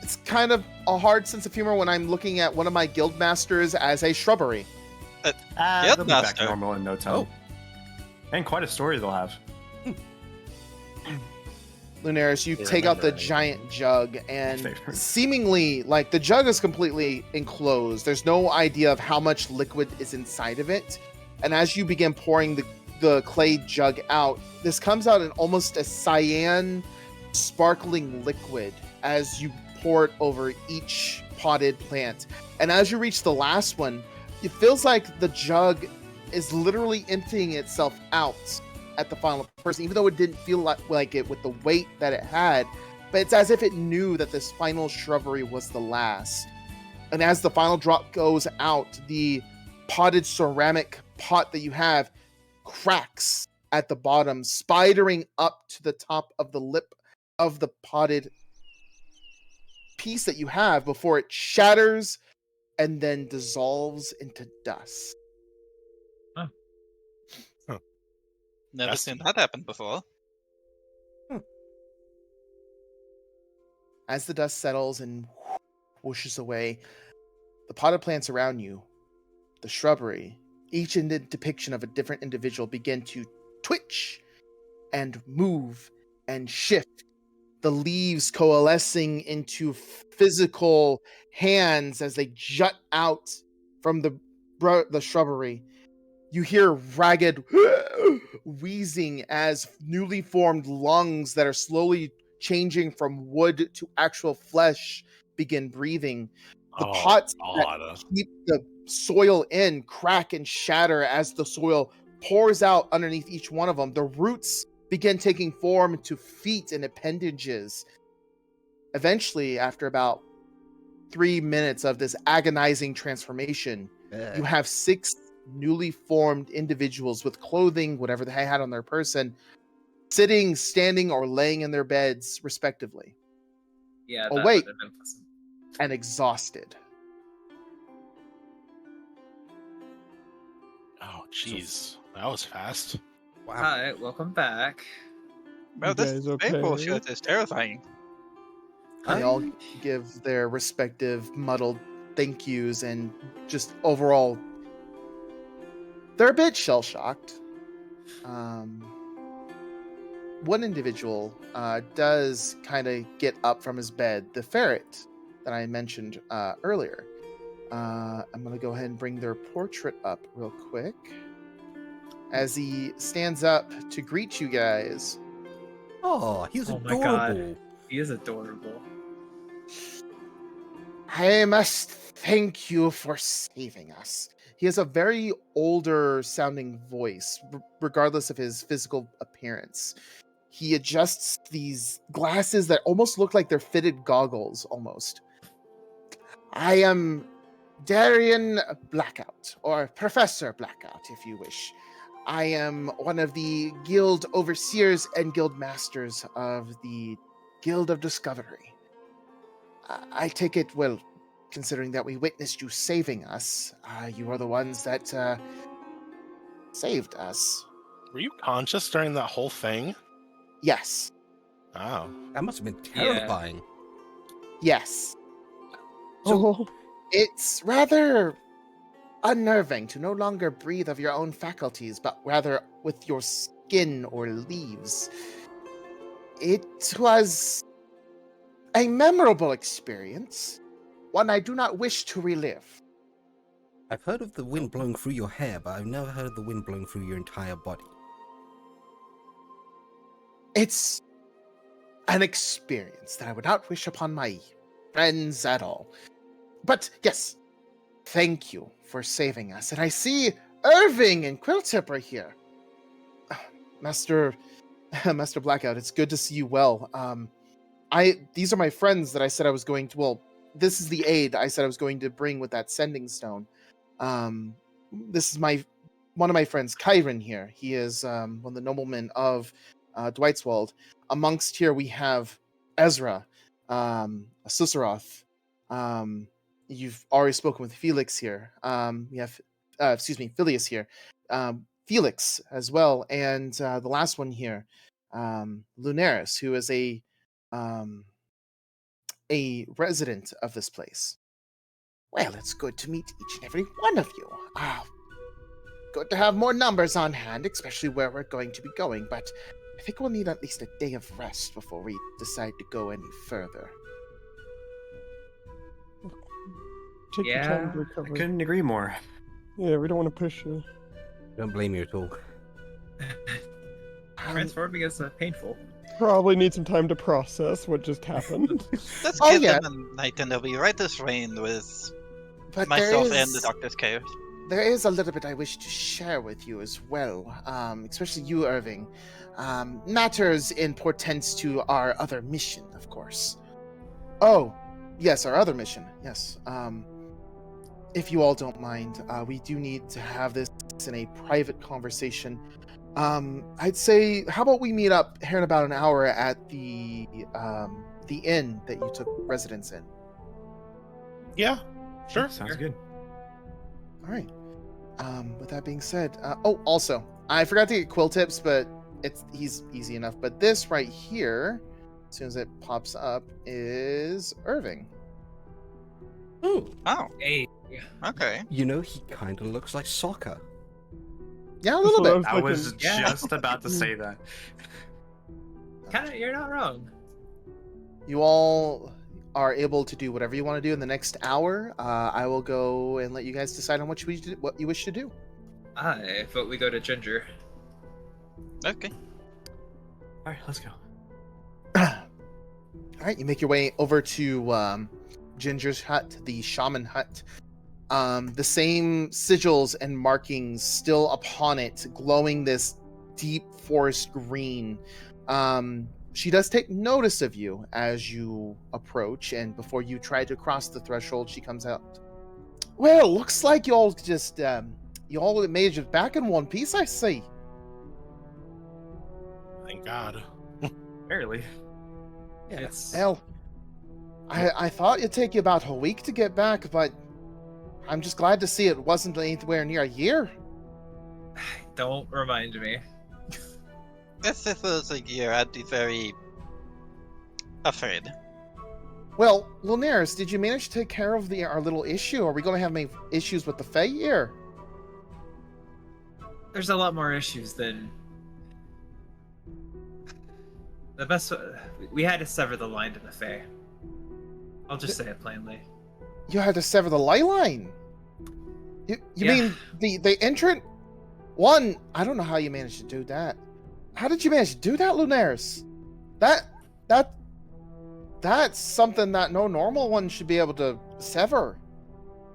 [SPEAKER 3] It's kind of a hard sense of humor when I'm looking at one of my guild masters as a shrubbery.
[SPEAKER 6] They'll be back
[SPEAKER 5] Master.
[SPEAKER 6] to normal in no time.
[SPEAKER 2] Oh.
[SPEAKER 6] And quite a story they'll have.
[SPEAKER 3] Lunaris, you
[SPEAKER 7] They
[SPEAKER 3] take out the
[SPEAKER 7] remember
[SPEAKER 3] giant jug, and
[SPEAKER 6] Favorite.
[SPEAKER 3] seemingly, like, the jug is completely enclosed. There's no idea of how much liquid is inside of it. And as you begin pouring the clay jug out, this comes out in almost a cyan, sparkling liquid as you pour it over each potted plant. And as you reach the last one, it feels like the jug is literally emptying itself out at the final person, even though it didn't feel like it with the weight that it had. But it's as if it knew that this final shrubbery was the last. And as the final drop goes out, the potted ceramic pot that you have cracks at the bottom, spidering up to the top of the lip of the potted piece that you have before it shatters and then dissolves into dust.
[SPEAKER 5] Never
[SPEAKER 7] That's-
[SPEAKER 5] seen that happen before.
[SPEAKER 3] As the dust settles and whooshes away, the potted plants around you, the shrubbery, each in the depiction of a different individual, begin to twitch and move and shift. The leaves coalescing into physical hands as they jut out from the shrubbery. You hear ragged wheezing as newly formed lungs that are slowly changing from wood to actual flesh begin breathing. The
[SPEAKER 7] Oh,
[SPEAKER 3] pots
[SPEAKER 7] God.
[SPEAKER 3] that keep the soil in crack and shatter as the soil pours out underneath each one of them. The roots begin taking form into feet and appendages. Eventually, after about 3 minutes of this agonizing transformation, you have 6 newly formed individuals with clothing, whatever they had on their person, sitting, standing, or laying in their beds, respectively,
[SPEAKER 4] Yeah.
[SPEAKER 3] Oh,
[SPEAKER 4] that
[SPEAKER 3] wait.
[SPEAKER 4] would have been pleasant.
[SPEAKER 3] and exhausted.
[SPEAKER 7] Oh, jeez. That was fast.
[SPEAKER 2] Wow.
[SPEAKER 4] Hi, welcome back.
[SPEAKER 5] Well,
[SPEAKER 8] You
[SPEAKER 5] this
[SPEAKER 8] guys
[SPEAKER 5] Fey
[SPEAKER 8] okay?
[SPEAKER 5] bullshit is terrifying.
[SPEAKER 3] They all give their respective muddled thank yous and just overall, they're a bit shell shocked. One individual does kind of get up from his bed, the ferret that I mentioned earlier. I'm going to go ahead and bring their portrait up real quick as he stands up to greet you guys.
[SPEAKER 2] Oh, he's
[SPEAKER 4] Oh my
[SPEAKER 2] adorable.
[SPEAKER 4] God. He is adorable.
[SPEAKER 3] I must thank you for saving us. He has a very older sounding voice, regardless of his physical appearance. He adjusts these glasses that almost look like they're fitted goggles, almost. I am Darian Blackout, or Professor Blackout, if you wish. I am one of the guild overseers and guild masters of the Guild of Discovery. I take it, well, considering that we witnessed you saving us, you are the ones that saved us.
[SPEAKER 7] Were you conscious during that whole thing?
[SPEAKER 3] Yes.
[SPEAKER 7] Oh.
[SPEAKER 2] That must have been
[SPEAKER 4] Yeah.
[SPEAKER 2] terrifying.
[SPEAKER 3] Yes.
[SPEAKER 8] Oh,
[SPEAKER 3] It's rather unnerving to no longer breathe of your own faculties, but rather with your skin or leaves. It was a memorable experience, one I do not wish to relive.
[SPEAKER 2] I've heard of the wind blowing through your hair, but I've never heard of the wind blowing through your entire body.
[SPEAKER 3] It's an experience that I would not wish upon my friends at all. But yes, thank you for saving us. And I see Irving and Quilltip are here. Master Master Blackout, it's good to see you well. These are my friends that I said I was going to, well, this is the aid I said I was going to bring with that sending stone. This is one of my friends, Kyron here. He is one of the noblemen of Dwightswald. Amongst here we have Ezra, Susaroth. You've already spoken with Felix here. We have, Phileas here. Felix as well, and the last one here, Lunaris, who is a resident of this place. Well, it's good to meet each and every one of you. Good to have more numbers on hand, especially where we're going to be going, but I think we'll need at least a day of rest before we decide to go any further.
[SPEAKER 8] take your time to
[SPEAKER 6] I
[SPEAKER 8] recover.
[SPEAKER 6] couldn't agree more.
[SPEAKER 8] Yeah, we don't want to push you.
[SPEAKER 2] Don't blame you at all.
[SPEAKER 4] Transforming is painful.
[SPEAKER 8] Probably need some time to process what just happened.
[SPEAKER 5] Let's
[SPEAKER 3] Oh,
[SPEAKER 5] give
[SPEAKER 3] yeah.
[SPEAKER 5] them a night and they'll be right as rain with
[SPEAKER 3] But
[SPEAKER 5] myself and the doctor's care.
[SPEAKER 3] there is a little bit I wish to share with you as well, especially you, Irving. Matters in portents to our other mission, of course. Oh, yes, our other mission, yes. If you all don't mind, we do need to have this in a private conversation. I'd say, how about we meet up here in about an hour at the inn that you took residence in?
[SPEAKER 7] Yeah, sure.
[SPEAKER 6] Sounds good.
[SPEAKER 3] All right. With that being said, also, I forgot to get quill tips, but he's easy enough. But this right here, as soon as it pops up, is Irving.
[SPEAKER 2] Ooh,
[SPEAKER 5] Oh,
[SPEAKER 4] Hey.
[SPEAKER 5] okay.
[SPEAKER 2] you know, he kind of looks like Soccer.
[SPEAKER 3] Yeah, a little
[SPEAKER 8] That's what
[SPEAKER 3] bit.
[SPEAKER 6] I was
[SPEAKER 4] Yeah.
[SPEAKER 6] just about to say that.
[SPEAKER 4] You're not wrong.
[SPEAKER 3] You all are able to do whatever you want to do in the next hour. I will go and let you guys decide on what you wish to do.
[SPEAKER 4] I vote we go to Ginger.
[SPEAKER 5] Okay.
[SPEAKER 6] All right, let's go.
[SPEAKER 3] All right, you make your way over to Ginger's hut, the shaman hut. The same sigils and markings still upon it, glowing this deep forest green. She does take notice of you as you approach, and before you try to cross the threshold, she comes out. Well, looks like you all just you all made it back in one piece, I see.
[SPEAKER 7] Thank God.
[SPEAKER 6] Barely.
[SPEAKER 2] Yeah.
[SPEAKER 4] It's
[SPEAKER 3] Well, I thought it'd take you about a week to get back, but I'm just glad to see it wasn't anywhere near a year.
[SPEAKER 4] don't remind me.
[SPEAKER 5] If it was a year, I'd be very afraid.
[SPEAKER 3] Well, Lunaris, did you manage to take care of our little issue? Are we going to have any issues with the Fae here?
[SPEAKER 4] There's a lot more issues than the best. We had to sever the line to the Fae. I'll just say it plainly.
[SPEAKER 3] You had to sever the ley line. You
[SPEAKER 4] Yeah.
[SPEAKER 3] mean the entrant? One, I don't know how you managed to do that. How did you manage to do that, Lunaris? That's something that no normal one should be able to sever.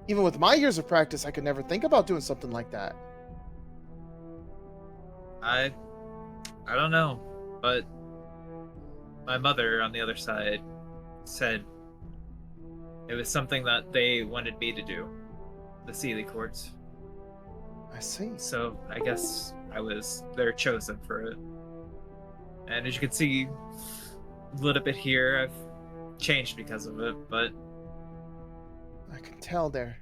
[SPEAKER 3] Even with my years of practice, I could never think about doing something like that.
[SPEAKER 4] I don't know, but my mother on the other side said it was something that they wanted me to do. The Sealy Courts.
[SPEAKER 3] I see.
[SPEAKER 4] So I guess I was their chosen for it. And as you can see, a little bit here, I've changed because of it, but
[SPEAKER 3] I can tell there.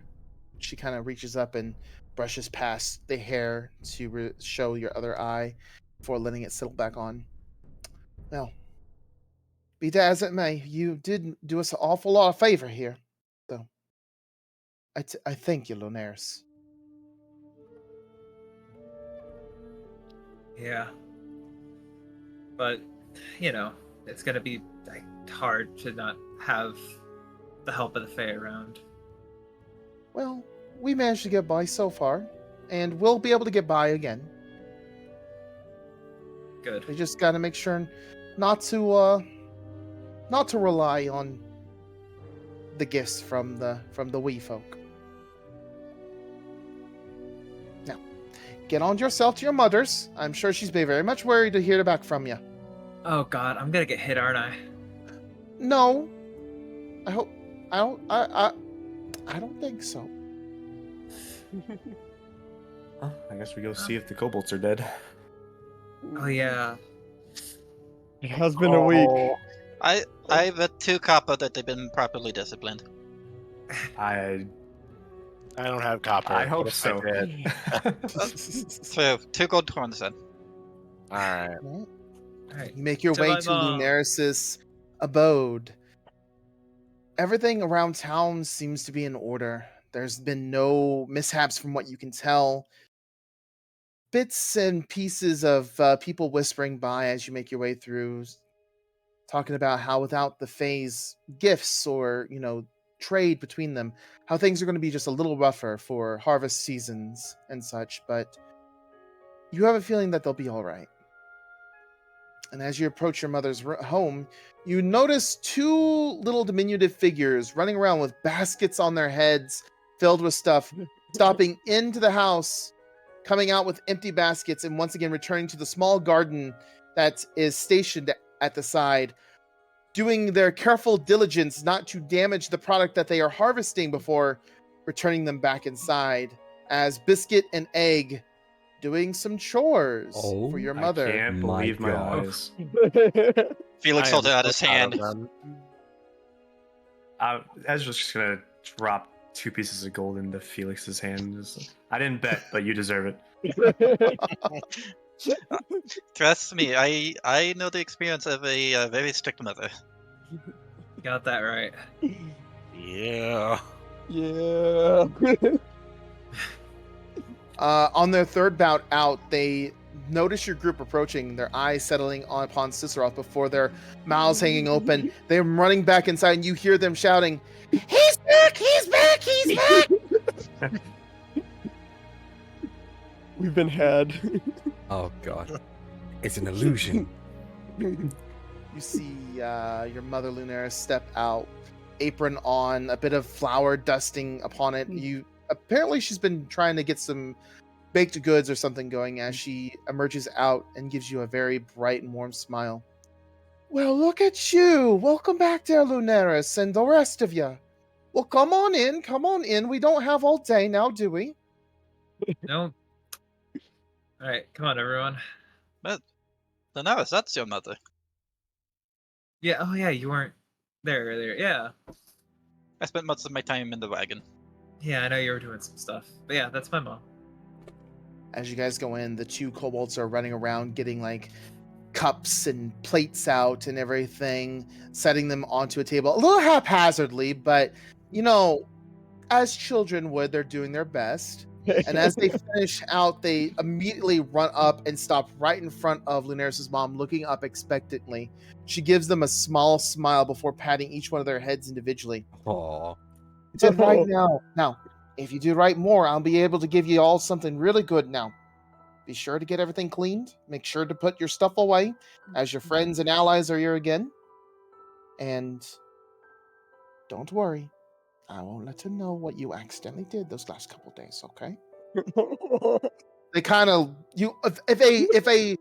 [SPEAKER 3] She kind of reaches up and brushes past the hair to show your other eye before letting it settle back on. Well, be that as it may, you did do us an awful lot of favor here. So, I thank you, Lunaris.
[SPEAKER 4] Yeah. But, it's gonna be like, hard to not have the help of the Fae around.
[SPEAKER 3] Well, we managed to get by so far, and we'll be able to get by again.
[SPEAKER 4] Good.
[SPEAKER 3] We just gotta make sure not to rely on the gifts from the wee folk. Now, get on yourself to your mother's. I'm sure she's been very much worried to hear back from you.
[SPEAKER 4] Oh God, I'm gonna get hit, aren't I?
[SPEAKER 3] No, I don't think so.
[SPEAKER 6] Oh, I guess we go see if the kobolds are dead.
[SPEAKER 4] Oh yeah.
[SPEAKER 8] It has been a week.
[SPEAKER 5] I bet 2 copper that they've been properly disciplined.
[SPEAKER 6] I
[SPEAKER 7] don't have copper.
[SPEAKER 6] I hope
[SPEAKER 7] What if
[SPEAKER 6] so.
[SPEAKER 7] did?
[SPEAKER 5] So 2 gold coins then.
[SPEAKER 7] All right.
[SPEAKER 3] Well,
[SPEAKER 4] All right.
[SPEAKER 3] you make your
[SPEAKER 4] To
[SPEAKER 3] way
[SPEAKER 4] my
[SPEAKER 3] to
[SPEAKER 4] mom.
[SPEAKER 3] Lunaris' abode. Everything around town seems to be in order. There's been no mishaps from what you can tell. Bits and pieces of people whispering by as you make your way through, talking about how without the Fae's gifts or, trade between them, how things are going to be just a little rougher for harvest seasons and such, but you have a feeling that they'll be all right. And as you approach your mother's home, you notice 2 little diminutive figures running around with baskets on their heads filled with stuff, stopping into the house, coming out with empty baskets, and once again returning to the small garden that is stationed at the side, doing their careful diligence not to damage the product that they are harvesting before returning them back inside, as Biscuit and Egg doing some chores for your mother.
[SPEAKER 6] I can't
[SPEAKER 2] My
[SPEAKER 6] believe my
[SPEAKER 2] God.
[SPEAKER 6] eyes.
[SPEAKER 5] Felix
[SPEAKER 7] I
[SPEAKER 5] holds
[SPEAKER 7] am
[SPEAKER 5] it out his
[SPEAKER 7] so proud of
[SPEAKER 5] hand.
[SPEAKER 6] I was just gonna drop 2 pieces of gold into Felix's hand. I didn't bet, but you deserve it.
[SPEAKER 5] Trust me, I know the experience of a very strict mother.
[SPEAKER 4] Got that right.
[SPEAKER 7] Yeah.
[SPEAKER 8] Yeah.
[SPEAKER 3] On their third bout out, they notice your group approaching, their eyes settling upon Ciceroth before their mouths hanging open. They're running back inside, and you hear them shouting, "He's back! He's back! He's back!"
[SPEAKER 8] We've been had.
[SPEAKER 2] Oh god. It's an illusion.
[SPEAKER 3] You see your mother Lunaris step out, apron on, a bit of flour dusting upon it. Apparently she's been trying to get some baked goods or something going as she emerges out and gives you a very bright and warm smile. Well, look at you. Welcome back there, Lunaris, and the rest of you. Well, come on in. Come on in. We don't have all day now, do we?
[SPEAKER 4] No. All right, come on, everyone.
[SPEAKER 5] Daenerys, that's your mother.
[SPEAKER 4] Yeah. Oh yeah, you weren't there earlier. Yeah.
[SPEAKER 5] I spent much of my time in the wagon.
[SPEAKER 4] Yeah, I know you were doing some stuff, but yeah, that's my mom.
[SPEAKER 3] As you guys go in, the 2 kobolds are running around getting like cups and plates out and everything, setting them onto a table a little haphazardly, but as children would, they're doing their best. And as they finish out, they immediately run up and stop right in front of Lunaris' mom, looking up expectantly. She gives them a small smile before patting each one of their heads individually.
[SPEAKER 2] Aw.
[SPEAKER 3] You did right now. Now, if you do right more, I'll be able to give you all something really good now. Be sure to get everything cleaned. Make sure to put your stuff away as your friends and allies are here again. And don't worry. I won't let them know what you accidentally did those last couple days, okay? They kind of if a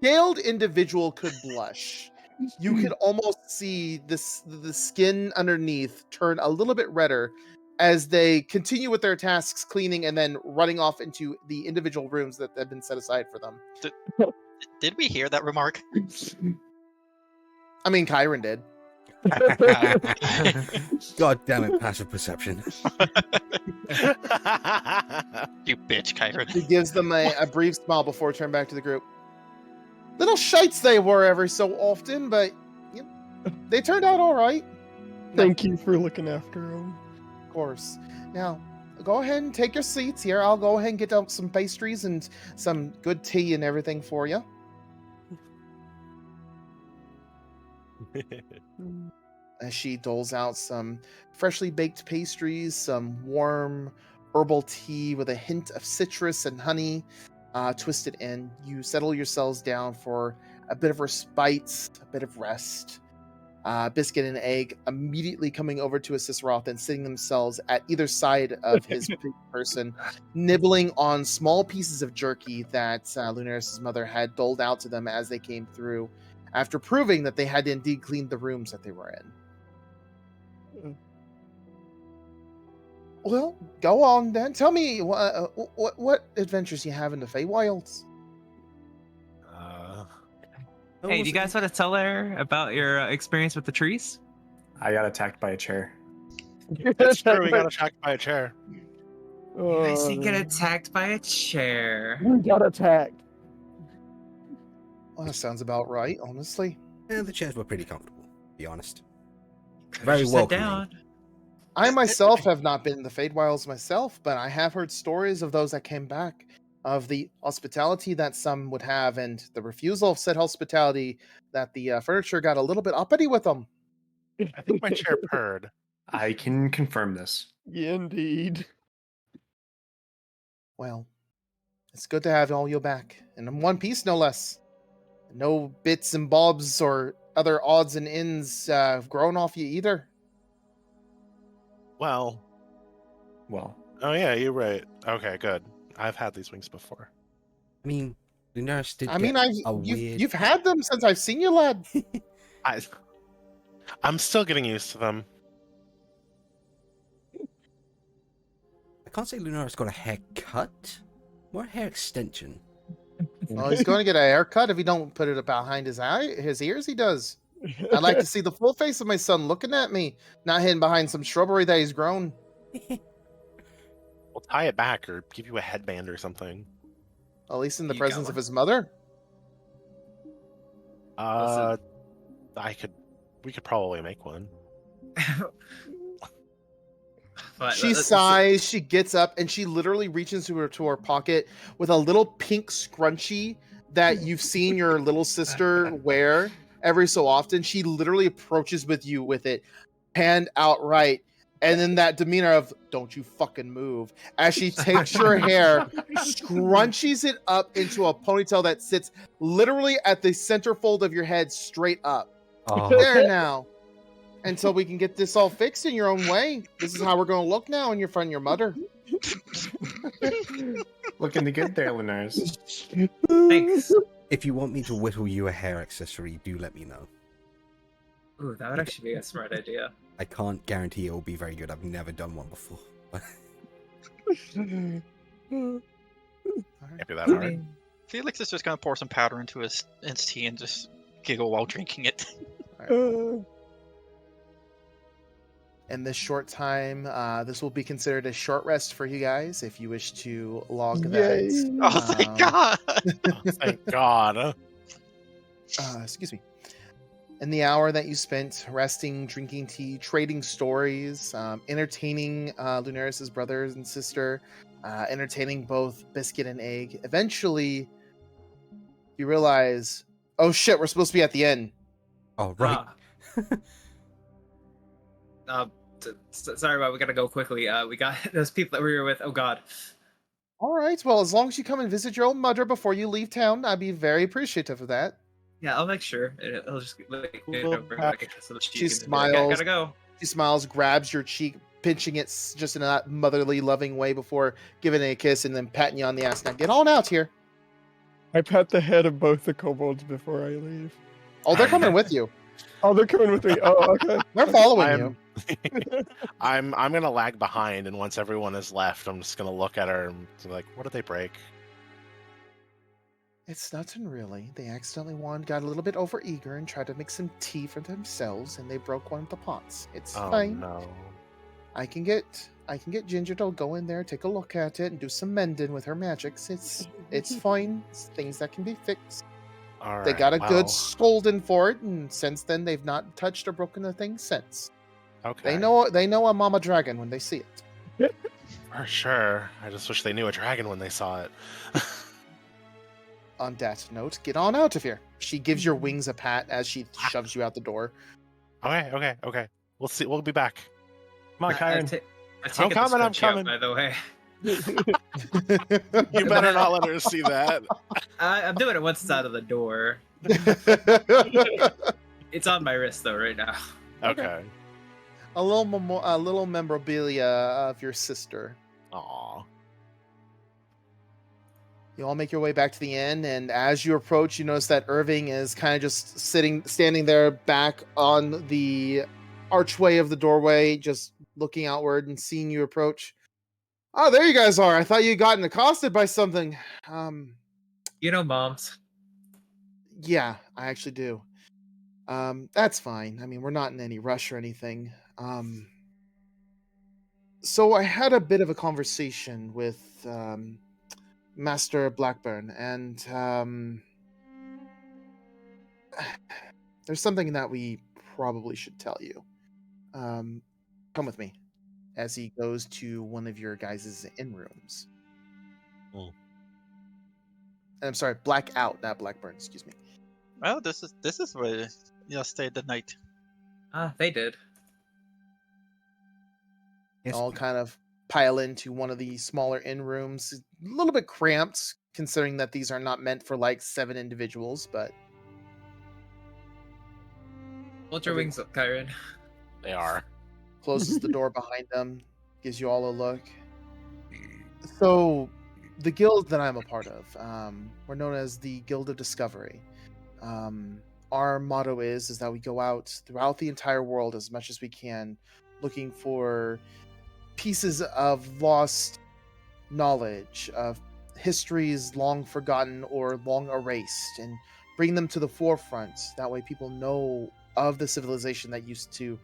[SPEAKER 3] scaled individual could blush, you could almost see the skin underneath turn a little bit redder as they continue with their tasks, cleaning and then running off into the individual rooms that have been set aside for them.
[SPEAKER 5] Did we hear that remark?
[SPEAKER 3] I mean, Kyron did.
[SPEAKER 2] God damn it, passive perception.
[SPEAKER 5] You bitch, Kyron.
[SPEAKER 3] He gives them a brief smile before turning back to the group. Little shites they were every so often, but you know, they turned out all right.
[SPEAKER 8] Thank you for looking after him.
[SPEAKER 3] Of course. Now, go ahead and take your seats here. I'll go ahead and get out some pastries and some good tea and everything for you. As she doles out some freshly baked pastries, some warm herbal tea with a hint of citrus and honey twisted in. You settle yourselves down for a bit of respite, a bit of rest. Biscuit and Egg immediately coming over to Assisroth and sitting themselves at either side of his person, nibbling on small pieces of jerky that Lunaris' mother had doled out to them as they came through, after proving that they had indeed cleaned the rooms that they were in. Well, go on then. Tell me what adventures you have in the Feywilds.
[SPEAKER 4] Hey, do you guys want to tell her about your experience with the trees?
[SPEAKER 6] I got attacked by a chair.
[SPEAKER 7] It's true, we got attacked by a chair.
[SPEAKER 4] You guys didn't get attacked by a chair.
[SPEAKER 8] We got attacked.
[SPEAKER 3] Well, that sounds about right, honestly.
[SPEAKER 2] And the chairs were pretty comfortable, to be honest.
[SPEAKER 4] Could've
[SPEAKER 2] Very
[SPEAKER 4] just sat
[SPEAKER 2] welcoming.
[SPEAKER 4] down.
[SPEAKER 3] I myself have not been in the Feywilds myself, but I have heard stories of those that came back, of the hospitality that some would have, and the refusal of said hospitality that the furniture got a little bit uppity with them.
[SPEAKER 7] I think my chair purred.
[SPEAKER 6] I can confirm this.
[SPEAKER 8] Yeah, indeed.
[SPEAKER 3] Well, it's good to have all you back, and in one piece, no less. No bits and bobs or other odds and ends grown off you either.
[SPEAKER 7] Well, oh yeah, you're right. Okay, good. I've had these wings before.
[SPEAKER 2] I mean, Lunaris did
[SPEAKER 3] I mean,
[SPEAKER 2] get a weird...
[SPEAKER 3] you've had them since I've seen you, lad.
[SPEAKER 7] I'm still getting used to them.
[SPEAKER 2] I can't say Lunaris got a haircut. More a hair extension.
[SPEAKER 3] Well, he's going to get a haircut if he don't put it behind his ears. He does. I'd like to see the full face of my son looking at me, not hidden behind some shrubbery that he's grown.
[SPEAKER 7] We'll tie it back or give you a headband or something.
[SPEAKER 3] At least in the
[SPEAKER 4] You
[SPEAKER 3] presence
[SPEAKER 4] got
[SPEAKER 3] of
[SPEAKER 4] one?
[SPEAKER 3] his mother.
[SPEAKER 7] We could probably make one.
[SPEAKER 4] But
[SPEAKER 3] She sighs, she gets up, and she literally reaches into her pocket with a little pink scrunchie that you've seen your little sister wear every so often. She literally approaches with you with it, hand outright, and then that demeanor of "Don't you fucking move" as she takes your hair, scrunchies it up into a ponytail that sits literally at the center fold of your head, straight up.
[SPEAKER 2] Oh,
[SPEAKER 3] There now. Until we can get this all fixed in your own way. This is how we're going to look now in front of your mother.
[SPEAKER 6] Looking good there, Lunaris.
[SPEAKER 4] Thanks.
[SPEAKER 2] if you want me to whittle you a hair accessory, do let me know.
[SPEAKER 4] Ooh, that would actually be a smart idea.
[SPEAKER 2] I can't guarantee it will be very good. I've never done one before.
[SPEAKER 7] Can't be that
[SPEAKER 4] I
[SPEAKER 7] hard.
[SPEAKER 4] mean,
[SPEAKER 5] Felix is just gonna pour some powder into his tea and just giggle while drinking it.
[SPEAKER 3] In this short time, this will be considered a short rest for you guys if you wish to log
[SPEAKER 8] Yay.
[SPEAKER 3] that.
[SPEAKER 5] Oh, thank God!
[SPEAKER 7] Oh, thank God.
[SPEAKER 3] Excuse me. In the hour that you spent resting, drinking tea, trading stories, entertaining Lunaris' brothers and sister, entertaining both Biscuit and Egg, eventually you realize, oh shit, we're supposed to be at the end.
[SPEAKER 2] Oh, right.
[SPEAKER 4] Sorry, but we gotta go quickly. We got those people that we were with. Oh God.
[SPEAKER 3] All right, well, as long as you come and visit your old mother before you leave town, I'd be very appreciative of that.
[SPEAKER 4] Yeah, I'll make sure. I'll just like,
[SPEAKER 3] She smiles.
[SPEAKER 4] Gotta go.
[SPEAKER 3] She smiles, grabs your cheek, pinching it just in a motherly, loving way before giving it a kiss and then patting you on the ass. Now get on out here.
[SPEAKER 8] I pat the head of both the kobolds before I leave.
[SPEAKER 3] Oh, they're coming with you.
[SPEAKER 8] Oh, they're coming with me. Oh, okay.
[SPEAKER 3] They're following you.
[SPEAKER 7] I'm gonna lag behind, and once everyone has left, I'm just gonna look at her and be like, "What did they break?"
[SPEAKER 3] It's nothing really. They accidentally got a little bit over eager and tried to make some tea for themselves, and they broke one of the pots. It's
[SPEAKER 7] Oh
[SPEAKER 3] fine.
[SPEAKER 7] no!
[SPEAKER 3] I can get Ginger to go in there, take a look at it, and do some mending with her magics. It's fine. It's things that can be fixed.
[SPEAKER 7] All right.
[SPEAKER 3] They got a good
[SPEAKER 7] well,
[SPEAKER 3] scolding for it, and since then they've not touched or broken a thing since.
[SPEAKER 7] Okay.
[SPEAKER 3] They know a mama dragon when they see it.
[SPEAKER 7] For sure. I just wish they knew a dragon when they saw it.
[SPEAKER 3] On that note, get on out of here. She gives your wings a pat as she shoves you out the door.
[SPEAKER 7] Okay. We'll see. We'll be back.
[SPEAKER 6] Come on, Kyron.
[SPEAKER 4] I'm
[SPEAKER 7] coming,
[SPEAKER 4] coming. By the way,
[SPEAKER 7] You better not let her see that.
[SPEAKER 4] I'm doing it once it's out of the door. It's on my wrist though right now.
[SPEAKER 7] Okay.
[SPEAKER 3] a little memorabilia of your sister.
[SPEAKER 7] Aw.
[SPEAKER 3] You all make your way back to the inn, and as you approach, you notice that Irving is kind of just standing there back on the archway of the doorway, just looking outward and seeing you approach. Oh, there you guys are. I thought you'd gotten accosted by something.
[SPEAKER 4] You know, moms.
[SPEAKER 3] Yeah, I actually do. That's fine. I mean, we're not in any rush or anything. So I had a bit of a conversation with Master Blackburn, and there's something that we probably should tell you. Come with me, as he goes to one of your guys' inn rooms.
[SPEAKER 7] Hmm.
[SPEAKER 3] I'm sorry, Blackout, not Blackburn. Excuse me.
[SPEAKER 5] Well, this is where you stayed the night.
[SPEAKER 4] They did.
[SPEAKER 2] Yes.
[SPEAKER 3] All kind of pile into one of the smaller inn rooms. A little bit cramped, considering that these are not meant for like 7 individuals, but
[SPEAKER 4] Hold your wings up, Kyron.
[SPEAKER 7] They are.
[SPEAKER 3] closes the door behind them, gives you all a look. So, the guild that I'm a part of, we're known as the Guild of Discovery. Our motto is that we go out throughout the entire world as much as we can, looking for pieces of lost knowledge, of histories long forgotten or long erased, and bring them to the forefront. That way people know of the civilization that used to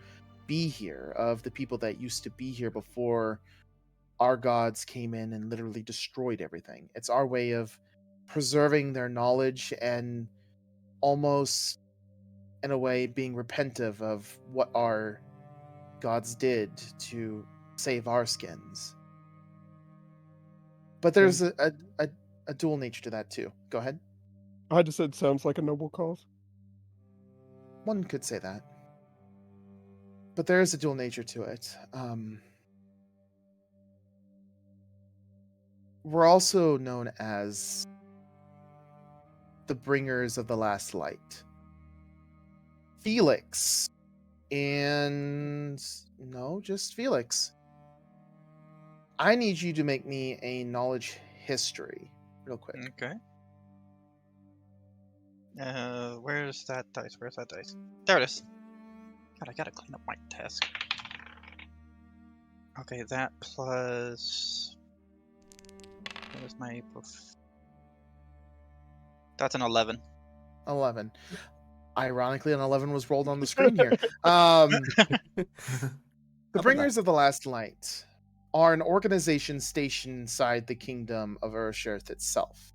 [SPEAKER 3] be here, of the people that used to be here before our gods came in and literally destroyed everything. It's our way of preserving their knowledge and almost, in a way, being repentive of what our gods did to save our skins. But there's a dual nature to that too. Go ahead.
[SPEAKER 8] I just said sounds like a noble cause.
[SPEAKER 3] One could say that. But there is a dual nature to it. We're also known as the bringers of the last light. Felix and no, just Felix. I need you to make me a knowledge history real quick.
[SPEAKER 5] Okay. Where's that dice? There it is. God, I gotta clean up my task. Okay, that plus. Where's my That's an 11.
[SPEAKER 3] 11. Ironically, an 11 was rolled on the screen here. The Bringers of the Last Light are an organization stationed inside the kingdom of Earth itself.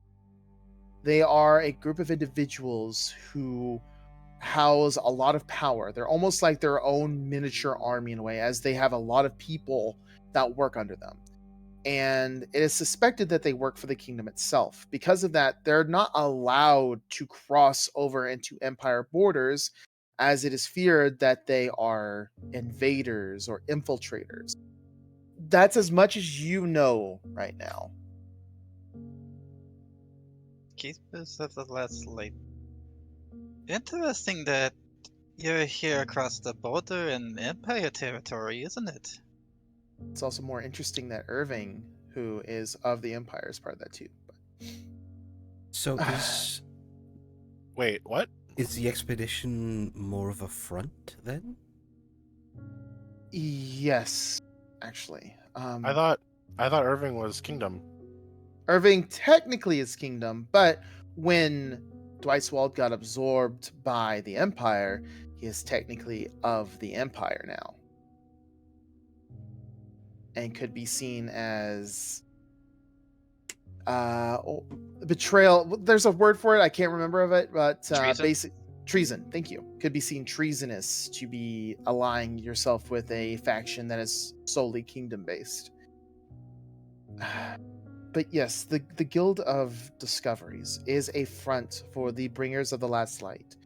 [SPEAKER 3] They are a group of individuals who house a lot of power. They're almost like their own miniature army in a way, as they have a lot of people that work under them. And it is suspected that they work for the kingdom itself. Because of that, they're not allowed to cross over into Empire borders, as it is feared that they are invaders or infiltrators. That's as much as you know right now.
[SPEAKER 5] Keepers of the Last Light. Interesting that you're here across the border in Empire territory, isn't it?
[SPEAKER 3] It's also more interesting that Irving, who is of the Empire, is part of that too. But...
[SPEAKER 2] So is
[SPEAKER 7] Wait, what?
[SPEAKER 2] is the expedition more of a front then?
[SPEAKER 3] Yes, actually.
[SPEAKER 7] I thought Irving was kingdom.
[SPEAKER 3] Irving technically is kingdom, but when Dwight's got absorbed by the Empire, he is technically of the Empire now. and could be seen as betrayal. There's a word for it, I can't remember of it, but
[SPEAKER 5] Treason?
[SPEAKER 3] basic treason. Thank you. Could be seen treasonous to be allying yourself with a faction that is solely kingdom based. But yes, the Guild of Discoveries is a front for the Bringers of the Last Light.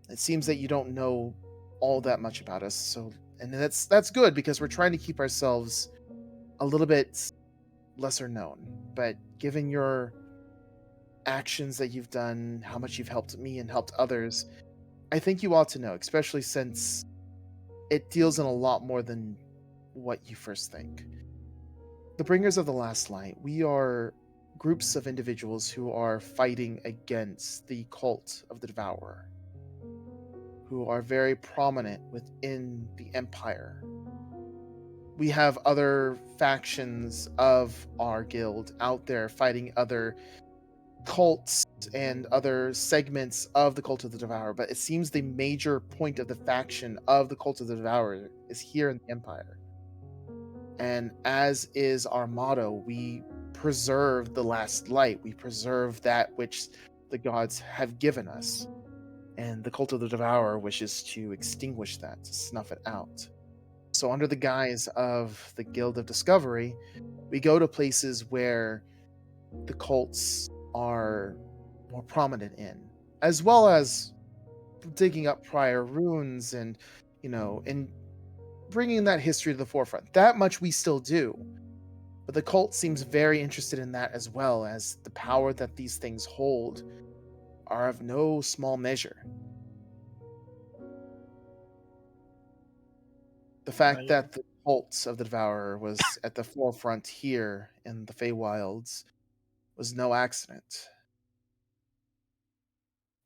[SPEAKER 3] It seems that you don't know all that much about us, so and that's good because we're trying to keep ourselves a little bit lesser known. But given your actions that you've done, how much you've helped me and helped others, I think you ought to know, especially since it deals in a lot more than what you first think. The Bringers of the Last Light, we are groups of individuals who are fighting against the cult of the Devourer, who are very prominent within the Empire. We have other factions of our guild out there fighting other cults and other segments of the Cult of the Devourer, but it seems the major point of the faction of the Cult of the Devourer is here in the Empire. And as is our motto, we preserve the last light. We preserve that which the gods have given us. And the Cult of the Devourer wishes to extinguish that, to snuff it out. So under the guise of the Guild of Discovery, we go to places where the cults are more prominent in, as well as digging up prior runes and, and bringing that history to the forefront. That much we still do. But the cult seems very interested in that as well, as the power that these things hold are of no small measure. The fact that the cult of the Devourer was at the forefront here in the Feywilds was no accident.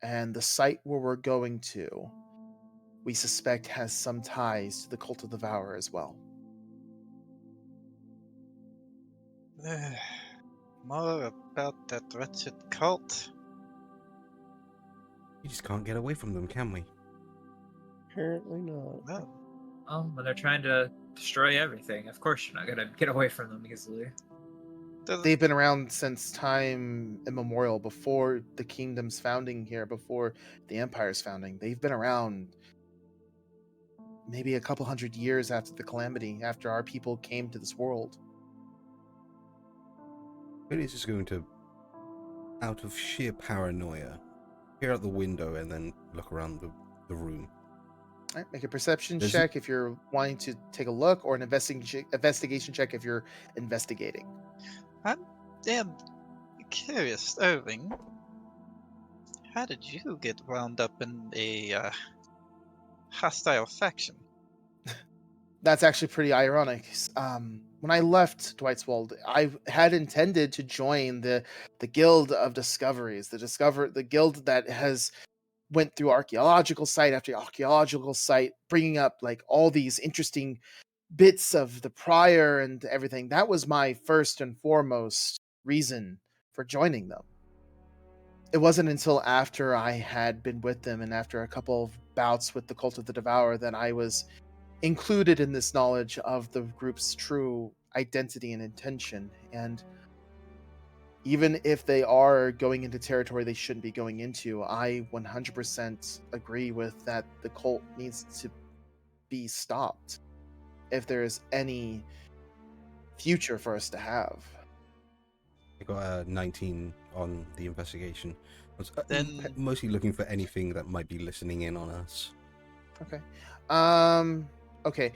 [SPEAKER 3] And the site where we're going to, we suspect has some ties to the Cult of the Devourer as well.
[SPEAKER 5] More about that wretched cult.
[SPEAKER 2] You just can't get away from them, can we?
[SPEAKER 8] Apparently not.
[SPEAKER 5] Well,
[SPEAKER 4] When they're trying to destroy everything, of course you're not gonna get away from them easily.
[SPEAKER 3] They've been around since time immemorial, before the kingdom's founding here, before the empire's founding. They've been around maybe a couple hundred years after the calamity, after our people came to this world.
[SPEAKER 2] Cody is just going to, out of sheer paranoia, peer out the window and then look around the room.
[SPEAKER 3] All right, make a perception
[SPEAKER 2] Does
[SPEAKER 3] check if you're wanting to take a look, or an investigation check if you're investigating.
[SPEAKER 5] I'm damn curious, Irving. How did you get wound up in a hostile faction?
[SPEAKER 3] That's actually pretty ironic. When I left Dwightswald, I had intended to join the Guild of Discoveries, the guild that has went through archaeological site after archaeological site, bringing up like all these interesting bits of the prior and everything. That was my first and foremost reason for joining them. It wasn't until after I had been with them and after a couple of bouts with the Cult of the Devourer that I was included in this knowledge of the group's true identity and intention. And even if they are going into territory they shouldn't be going into, I 100% agree with that. The cult needs to be stopped if there is any future for us to have.
[SPEAKER 2] I got a 19 on the investigation. I was
[SPEAKER 5] Then-
[SPEAKER 2] mostly looking for anything that might be listening in on us.
[SPEAKER 3] Okay. Okay.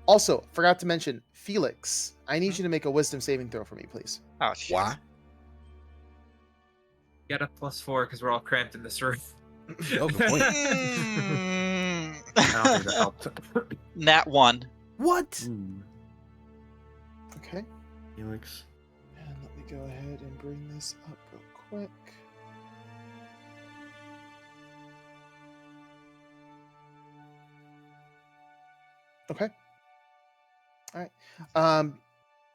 [SPEAKER 3] Also, forgot to mention, Felix, I need you to make a wisdom saving throw for me, please.
[SPEAKER 5] Oh shit.
[SPEAKER 2] Why?
[SPEAKER 4] Get a +4 because we're all cramped in this room.
[SPEAKER 2] Oh, good point.
[SPEAKER 6] I don't think that helped.
[SPEAKER 5] Nat 1.
[SPEAKER 2] What?
[SPEAKER 6] Ooh,
[SPEAKER 3] Okay.
[SPEAKER 6] Felix.
[SPEAKER 3] And let me go ahead and bring this up real quick. Okay. All right.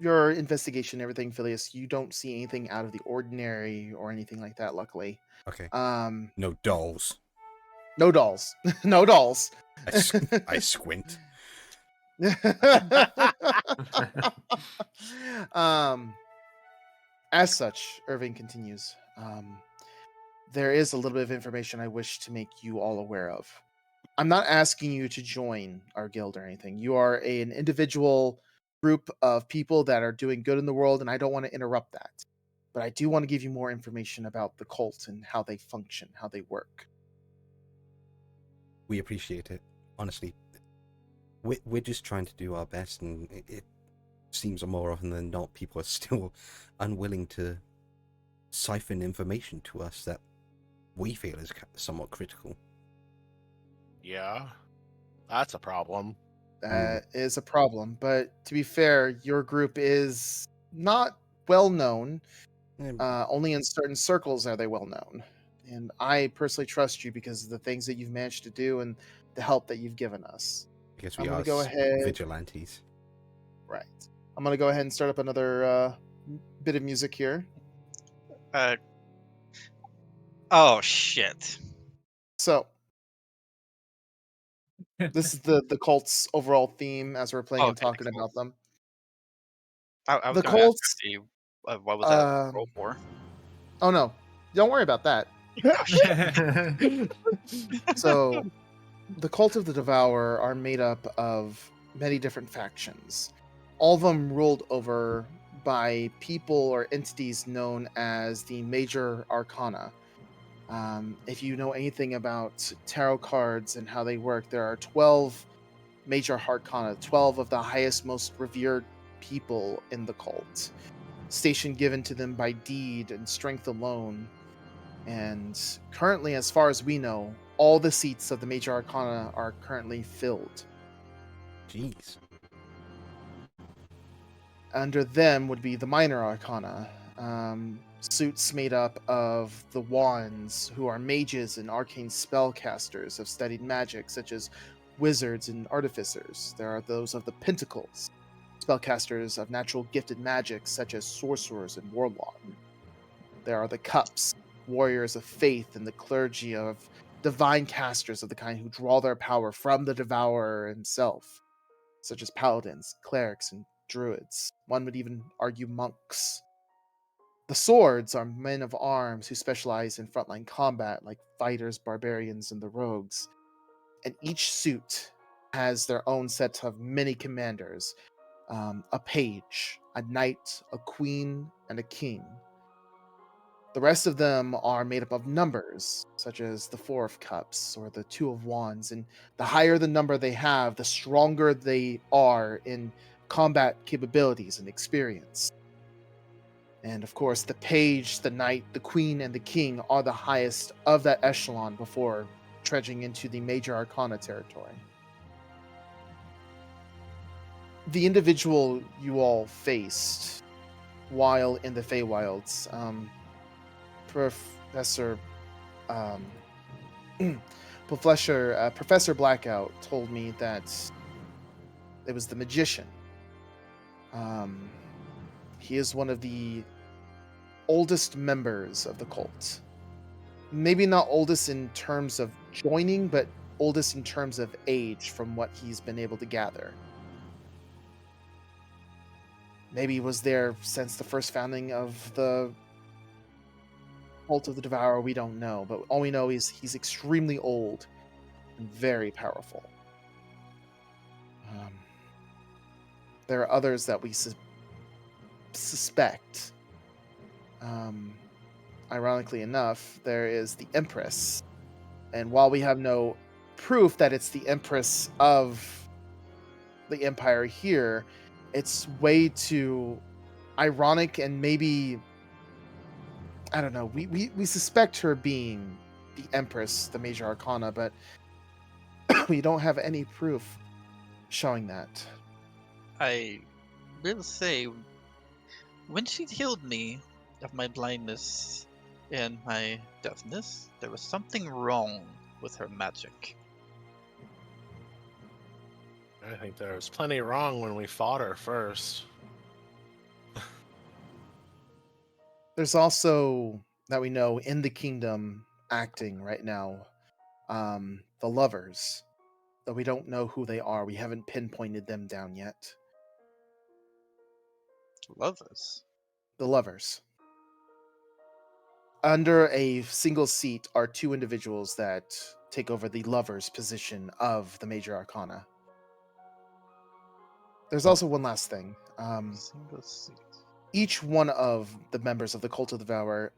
[SPEAKER 3] Your investigation, everything, Phileas, you don't see anything out of the ordinary or anything like that, luckily.
[SPEAKER 2] Okay.
[SPEAKER 3] No
[SPEAKER 2] No dolls.
[SPEAKER 3] dolls. No dolls.
[SPEAKER 2] I squint.
[SPEAKER 3] um, as such, Irving continues. There is a little bit of information I wish to make you all aware of. I'm not asking you to join our guild or anything. You are an individual group of people that are doing good in the world, and I don't want to interrupt that. But I do want to give you more information about the cult and how they function, how they work.
[SPEAKER 2] We appreciate it, honestly. We're just trying to do our best, and it seems more often than not people are still unwilling to siphon information to us that we feel is somewhat critical.
[SPEAKER 7] Yeah, that's a problem.
[SPEAKER 3] That is a problem. But to be fair, your group is not well known. Only in certain circles are they well known. And I personally trust you because of the things that you've managed to do and the help that you've given us.
[SPEAKER 2] Because
[SPEAKER 3] I'm
[SPEAKER 2] we
[SPEAKER 3] gonna
[SPEAKER 2] are
[SPEAKER 3] go ahead.
[SPEAKER 2] vigilantes.
[SPEAKER 3] Right. I'm going to go ahead and start up another bit of music here.
[SPEAKER 5] Oh shit.
[SPEAKER 3] So, this is the cult's overall theme as we're playing and
[SPEAKER 5] Okay,
[SPEAKER 3] talking
[SPEAKER 5] cool.
[SPEAKER 3] about them.
[SPEAKER 5] I was
[SPEAKER 3] The
[SPEAKER 5] going to ask
[SPEAKER 3] cults.
[SPEAKER 5] you, what was that roll for?
[SPEAKER 3] Oh, no. Don't worry about that.
[SPEAKER 5] Oh shit.
[SPEAKER 3] So, the cult of the Devourer are made up of many different factions, all of them ruled over by people or entities known as the Major Arcana. If you know anything about tarot cards and how they work, there are 12 Major Arcana, 12 of the highest, most revered people in the cult, station given to them by deed and strength alone. And currently, as far as we know, all the seats of the Major Arcana are currently filled.
[SPEAKER 2] Jeez.
[SPEAKER 3] Under them would be the Minor Arcana, suits made up of the wands, who are mages and arcane spellcasters, have studied magic, such as wizards and artificers. There are those of the Pentacles, spellcasters of natural gifted magic, such as sorcerers and warlocks. There are the Cups, warriors of faith, and the clergy of divine casters of the kind who draw their power from the devourer himself, such as paladins, clerics, and druids. One would even argue monks. The swords are men of arms who specialize in frontline combat, like fighters, barbarians, and the rogues. And each suit has their own set of many commanders, a page, a knight, a queen, and a king. The rest of them are made up of numbers, such as the Four of Cups or the Two of Wands, and the higher the number they have, the stronger they are in combat capabilities and experience. And of course, the page, the knight, the queen, and the king are the highest of that echelon before trudging into the Major Arcana territory. The individual you all faced while in the Feywilds, Professor Professor Blackout told me that it was the magician. He is one of the oldest members of the cult. Maybe not oldest in terms of joining, but oldest in terms of age from what he's been able to gather. Maybe he was there since the first founding of the Cult of the Devourer, we don't know, but all we know is he's extremely old and very powerful. There are others that we suspect. Ironically enough, there is the Empress. And while we have no proof that it's the Empress of the Empire here, it's way too ironic and maybe, I don't know, we suspect her being the Empress, the Major Arcana, but we don't have any proof showing that.
[SPEAKER 5] I will say, when she healed me of my blindness and my deafness, there was something wrong with her magic.
[SPEAKER 7] I think there was plenty wrong when we fought her first.
[SPEAKER 3] There's also, that we know, in the kingdom acting right now, the Lovers. though we don't know who they are. We haven't pinpointed them down yet.
[SPEAKER 5] Lovers.
[SPEAKER 3] The lovers. Under a single seat are two individuals that take over the lover's position of the Major Arcana. There's also one last thing.
[SPEAKER 5] Single seat.
[SPEAKER 3] Each one of the members of the Cult of the Devourer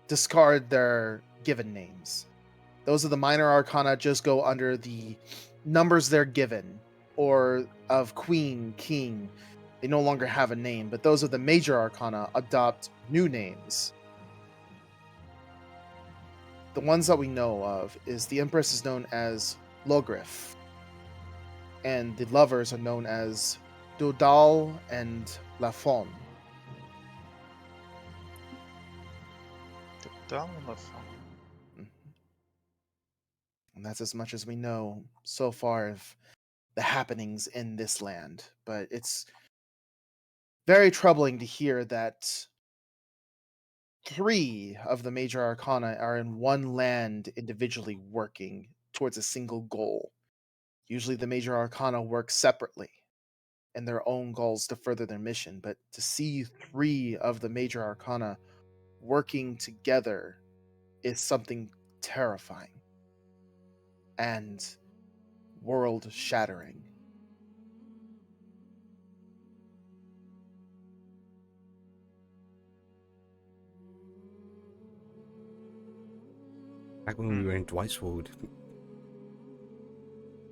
[SPEAKER 3] discard their given names. Those of the minor arcana just go under the numbers they're given, or of queen, king. They no longer have a name, but those of the major arcana adopt new names. The ones that we know of is the Empress is known as Logrif, and the lovers are known as Dodal and Lafon.
[SPEAKER 5] The dawn of
[SPEAKER 3] And that's as much as we know so far of the happenings in this land. But it's very troubling to hear that 3 of the major arcana are in one land individually working towards a single goal. Usually the major arcana work separately in their own goals to further their mission, but to see 3 of the major arcana working together is something terrifying and world shattering.
[SPEAKER 2] Back when we were in Dwight's world,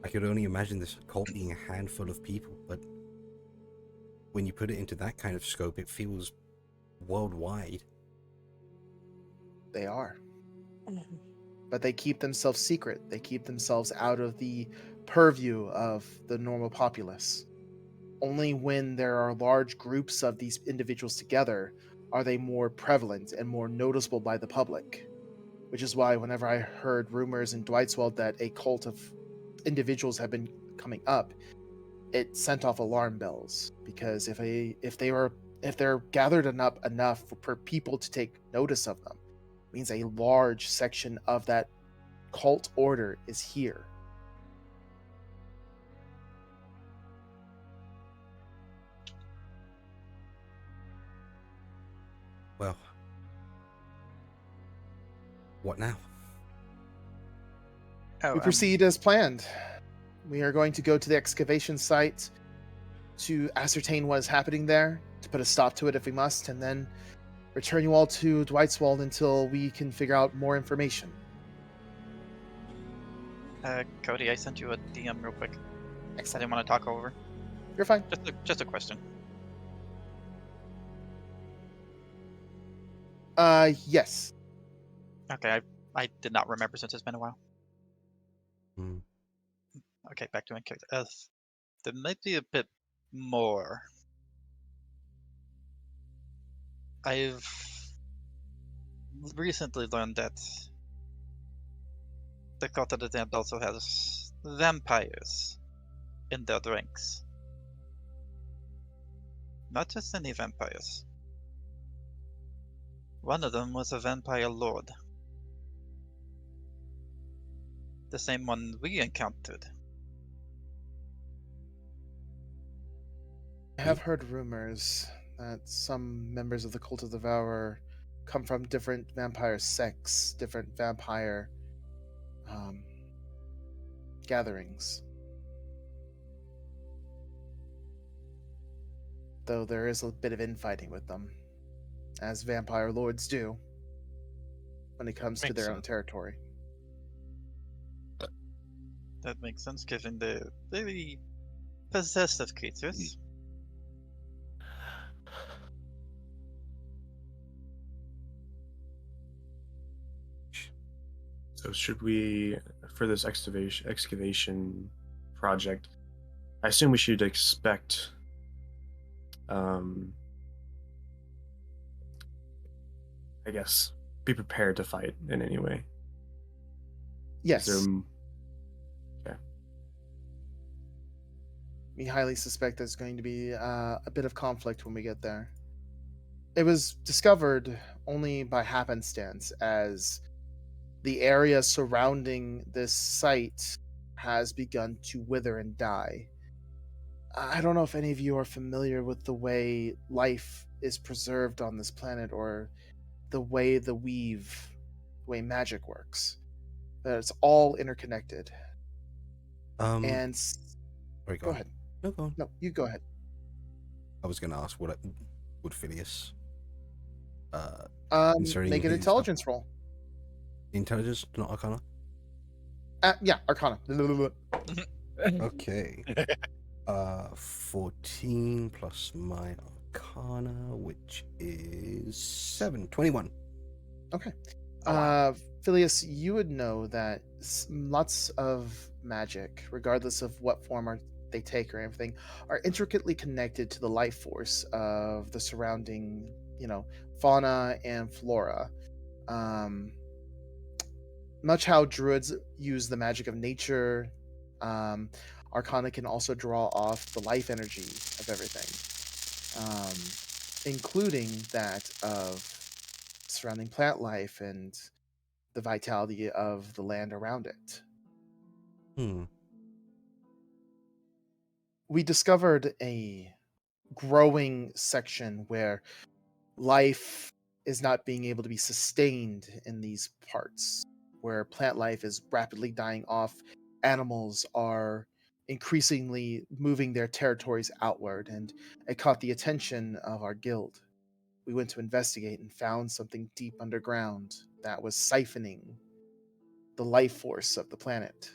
[SPEAKER 2] I could only imagine this cult being a handful of people, but when you put it into that kind of scope, it feels worldwide.
[SPEAKER 3] They are. But they keep themselves secret. They keep themselves out of the purview of the normal populace. Only when there are large groups of these individuals together are they more prevalent and more noticeable by the public. Which is why whenever I heard rumors in Dwight's World that a cult of individuals have been coming up, it sent off alarm bells. Because if they're gathered enough for people to take notice of them, means a large section of that cult order is here.
[SPEAKER 2] Well, what now?
[SPEAKER 3] We proceed as planned. We are going to go to the excavation site to ascertain what is happening there, to put a stop to it if we must, and then return you all to Dwightswald until we can figure out more information.
[SPEAKER 5] Cody, I sent you a DM real quick. I
[SPEAKER 3] Excellent.
[SPEAKER 5] didn't want to talk over.
[SPEAKER 3] You're fine.
[SPEAKER 5] Just a question.
[SPEAKER 3] Yes.
[SPEAKER 5] Okay, I did not remember since it's been a while.
[SPEAKER 2] Hmm.
[SPEAKER 5] Okay, back to my character. There might be a bit more. I've recently learned that the Cult of the Damned also has vampires in their ranks. Not just any vampires. One of them was a vampire lord. The same one we encountered.
[SPEAKER 3] I have heard rumors that some members of the Cult of the Devourer come from different vampire sects, different vampire gatherings. Though there is a bit of infighting with them, as vampire lords do, when it comes to
[SPEAKER 5] Makes
[SPEAKER 3] their own
[SPEAKER 5] sense.
[SPEAKER 3] territory.
[SPEAKER 5] That makes sense given the very possessive creatures.
[SPEAKER 6] So should we, for this excavation project, I assume we should expect, I guess, be prepared to fight in any way.
[SPEAKER 3] Yes.
[SPEAKER 6] Is there, okay.
[SPEAKER 3] We highly suspect there's going to be a bit of conflict when we get there. It was discovered only by happenstance, as the area surrounding this site has begun to wither and die. I don't know if any of you are familiar with the way life is preserved on this planet, or the way the magic works. That it's all interconnected. And
[SPEAKER 2] Sorry, go
[SPEAKER 3] go
[SPEAKER 2] on.
[SPEAKER 3] ahead.
[SPEAKER 2] No, go on.
[SPEAKER 3] No, you go ahead.
[SPEAKER 2] I was going to ask what would Phileas concerning
[SPEAKER 3] Make an
[SPEAKER 2] his
[SPEAKER 3] intelligence roll.
[SPEAKER 2] intelligence, not Arcana.
[SPEAKER 3] Yeah, Arcana.
[SPEAKER 2] Okay. 14 plus my Arcana, which is 7, 21.
[SPEAKER 3] Okay.
[SPEAKER 7] Oh, wow.
[SPEAKER 3] Phileas, you would know that lots of magic, regardless of what form they take or anything, are intricately connected to the life force of the surrounding, fauna and flora. Much how druids use the magic of nature, Arcana can also draw off the life energy of everything, including that of surrounding plant life and the vitality of the land around it. We discovered a growing section where life is not being able to be sustained in these parts, where plant life is rapidly dying off. Animals are increasingly moving their territories outward, and it caught the attention of our guild. We went to investigate and found something deep underground that was siphoning the life force of the planet.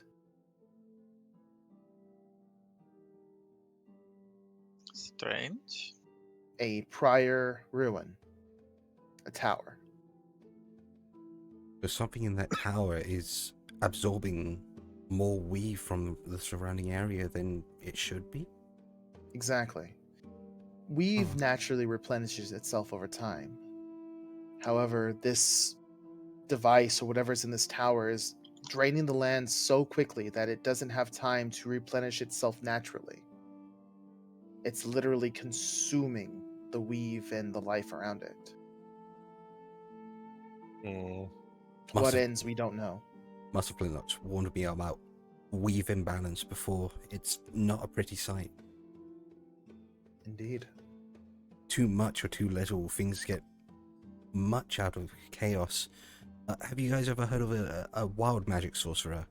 [SPEAKER 5] Strange.
[SPEAKER 3] A prior ruin, a tower.
[SPEAKER 2] So something in that tower is absorbing more weave from the surrounding area than it should be?
[SPEAKER 3] Exactly. Weave naturally replenishes itself over time. However, this device or whatever's in this tower is draining the land so quickly that it doesn't have time to replenish itself naturally. It's literally consuming the weave and the life around it. What ends, we don't know.
[SPEAKER 2] Must have Flintlock's warned me about weave imbalance before. It's not a pretty sight.
[SPEAKER 3] Indeed.
[SPEAKER 2] Too much or too little, things get much out of chaos. Have you guys ever heard of a wild magic sorcerer?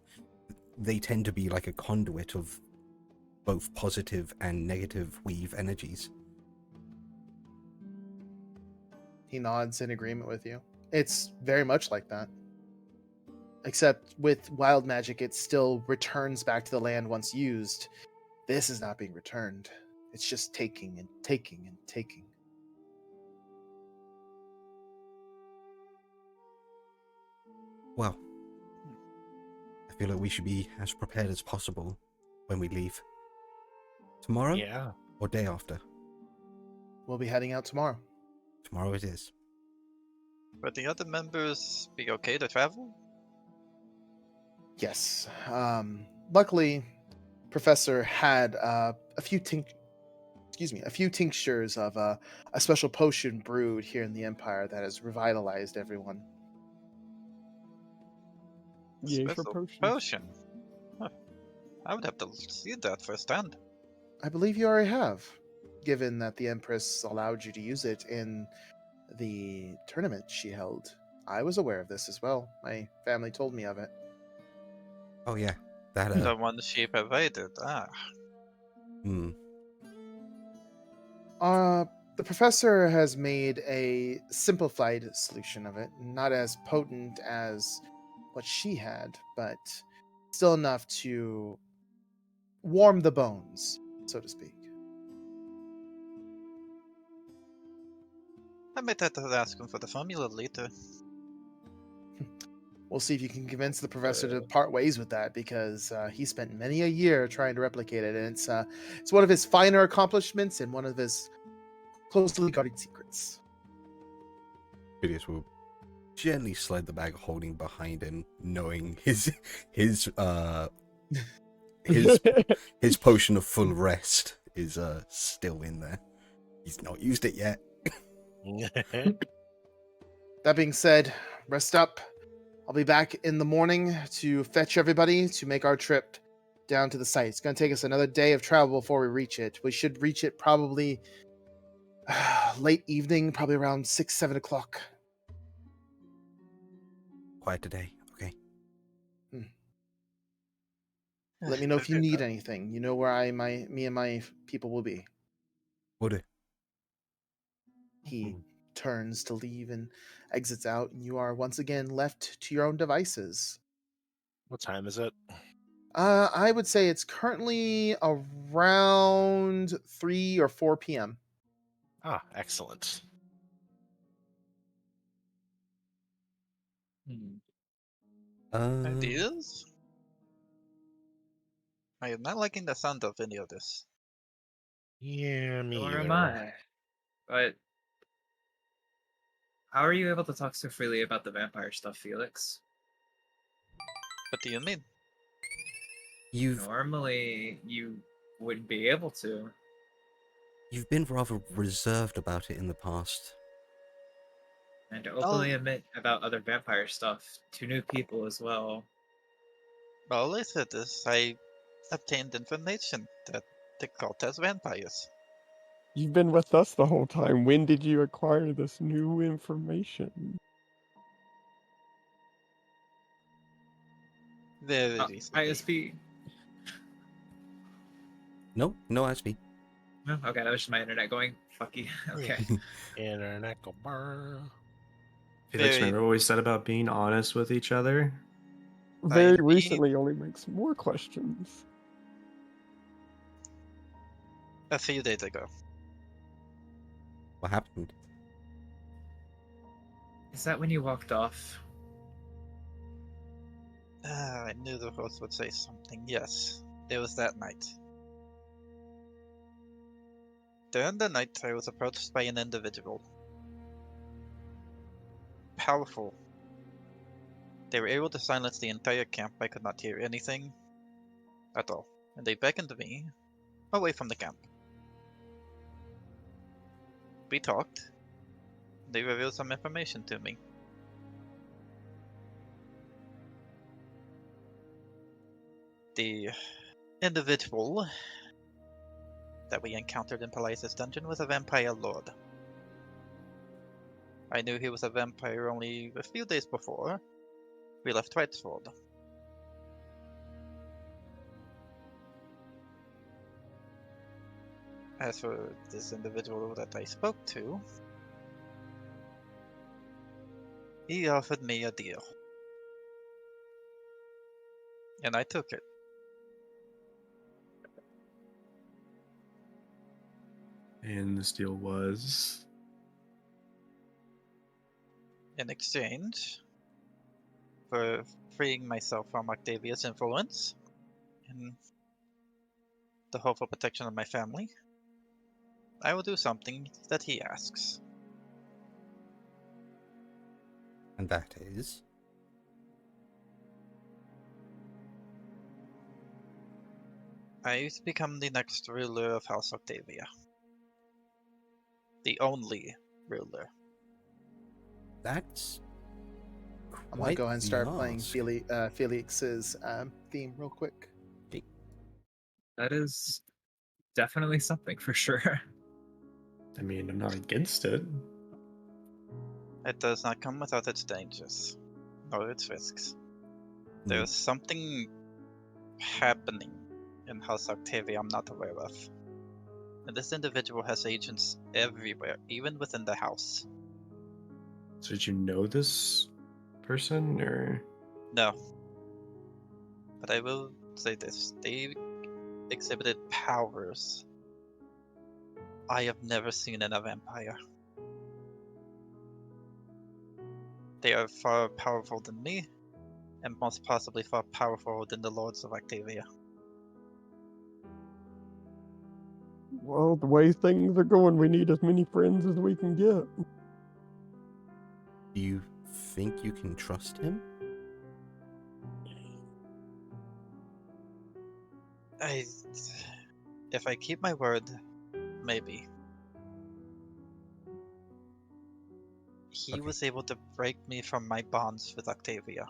[SPEAKER 2] They tend to be like a conduit of both positive and negative weave energies.
[SPEAKER 3] He nods in agreement with you. It's very much like that. Except with wild magic, it still returns back to the land once used. This is not being returned. It's just taking and taking and taking.
[SPEAKER 2] Well, I feel like we should be as prepared as possible when we leave. Tomorrow?
[SPEAKER 7] Yeah.
[SPEAKER 2] Or day after?
[SPEAKER 3] We'll be heading out tomorrow.
[SPEAKER 2] Tomorrow it is.
[SPEAKER 5] Would the other members be okay to travel?
[SPEAKER 3] Yes. Luckily, Professor had a few tinctures of a special potion brewed here in the Empire that has revitalized everyone.
[SPEAKER 8] Yay for
[SPEAKER 5] Special
[SPEAKER 8] potions.
[SPEAKER 5] potion. Huh. I would have to see that firsthand.
[SPEAKER 3] I believe you already have, given that the Empress allowed you to use it in the tournament she held. I was aware of this as well. My family told me of it.
[SPEAKER 2] Oh yeah, that
[SPEAKER 5] The one she provided.
[SPEAKER 3] The professor has made a simplified solution of it, not as potent as what she had, but still enough to warm the bones, so to speak.
[SPEAKER 5] I might have to ask him for the formula later.
[SPEAKER 3] We'll see if you can convince the professor to part ways with that, because he spent many a year trying to replicate it, and it's one of his finer accomplishments and one of his closely guarded secrets.
[SPEAKER 2] Phileas will gently slide the bag holding behind him, knowing his potion of full rest is still in there. He's not used it yet.
[SPEAKER 3] That being said, rest up. I'll be back in the morning to fetch everybody to make our trip down to the site. It's going to take us another day of travel before we reach it. We should reach it probably late evening, probably around 6, 7 o'clock.
[SPEAKER 2] Quite a day. Okay.
[SPEAKER 3] Let me know if you need anything. You know where me and my people will be.
[SPEAKER 2] Will do.
[SPEAKER 3] He turns to leave and exits out, and you are once again left to your own devices.
[SPEAKER 7] What time is it?
[SPEAKER 3] I would say it's currently around 3 or 4 p.m.
[SPEAKER 7] Ah, excellent.
[SPEAKER 5] Ideas? I am not liking the sound of any of this.
[SPEAKER 7] Yeah, me
[SPEAKER 4] Nor
[SPEAKER 7] either.
[SPEAKER 4] am I. But how are you able to talk so freely about the vampire stuff, Felix?
[SPEAKER 5] What do you mean?
[SPEAKER 2] You've
[SPEAKER 4] Normally, you wouldn't be able to.
[SPEAKER 2] been rather reserved about it in the past.
[SPEAKER 4] And to openly admit about other vampire stuff to new people as well.
[SPEAKER 5] All I said is I obtained information that the cult has vampires.
[SPEAKER 8] You've been with us the whole time. When did you acquire this new information?
[SPEAKER 5] Very recently.
[SPEAKER 4] ISP.
[SPEAKER 2] No, no ISP.
[SPEAKER 4] No, okay, that was just my internet going. Fuck you. Okay.
[SPEAKER 7] Internet go burr.
[SPEAKER 6] Felix,
[SPEAKER 5] Very-
[SPEAKER 6] remember what we said about being honest with each other?
[SPEAKER 8] Very
[SPEAKER 5] me-
[SPEAKER 8] recently only makes more questions.
[SPEAKER 5] A few days ago.
[SPEAKER 2] What happened?
[SPEAKER 4] Is that when you walked off?
[SPEAKER 5] I knew the host would say something. Yes, it was that night. During the night, I was approached by an individual. Powerful. They were able to silence the entire camp. I could not hear anything at all. And they beckoned me away from the camp. We talked. They revealed some information to me. The individual that we encountered in Palace's dungeon was a vampire lord. I knew he was a vampire only a few days before we left Whitesford. As for this individual that I spoke to, he offered me a deal. And I took it.
[SPEAKER 6] And this deal was.
[SPEAKER 5] In exchange for freeing myself from Octavia's influence and the hopeful protection of my family, I will do something that he asks.
[SPEAKER 2] And that is.
[SPEAKER 5] I become the next ruler of House Octavia. The only ruler.
[SPEAKER 2] That's.
[SPEAKER 3] I'm going to go ahead and start
[SPEAKER 2] quite
[SPEAKER 3] playing
[SPEAKER 2] the ask.
[SPEAKER 3] Felix's theme real quick.
[SPEAKER 4] That is definitely something for sure.
[SPEAKER 6] I mean, I'm not against it.
[SPEAKER 5] It does not come without its dangers, nor its risks. There's something happening in House Octavia I'm not aware of. And this individual has agents everywhere, even within the house.
[SPEAKER 6] So did you know this person, or?
[SPEAKER 5] No. But I will say this. They exhibited powers I have never seen in a vampire. They are far powerful than me, and most possibly far powerful than the Lords of Octavia.
[SPEAKER 8] Well, the way things are going, we need as many friends as we can get.
[SPEAKER 2] Do you think you can trust him?
[SPEAKER 5] If I keep my word, maybe. He
[SPEAKER 2] Okay.
[SPEAKER 5] was able to break me from my bonds with Octavia.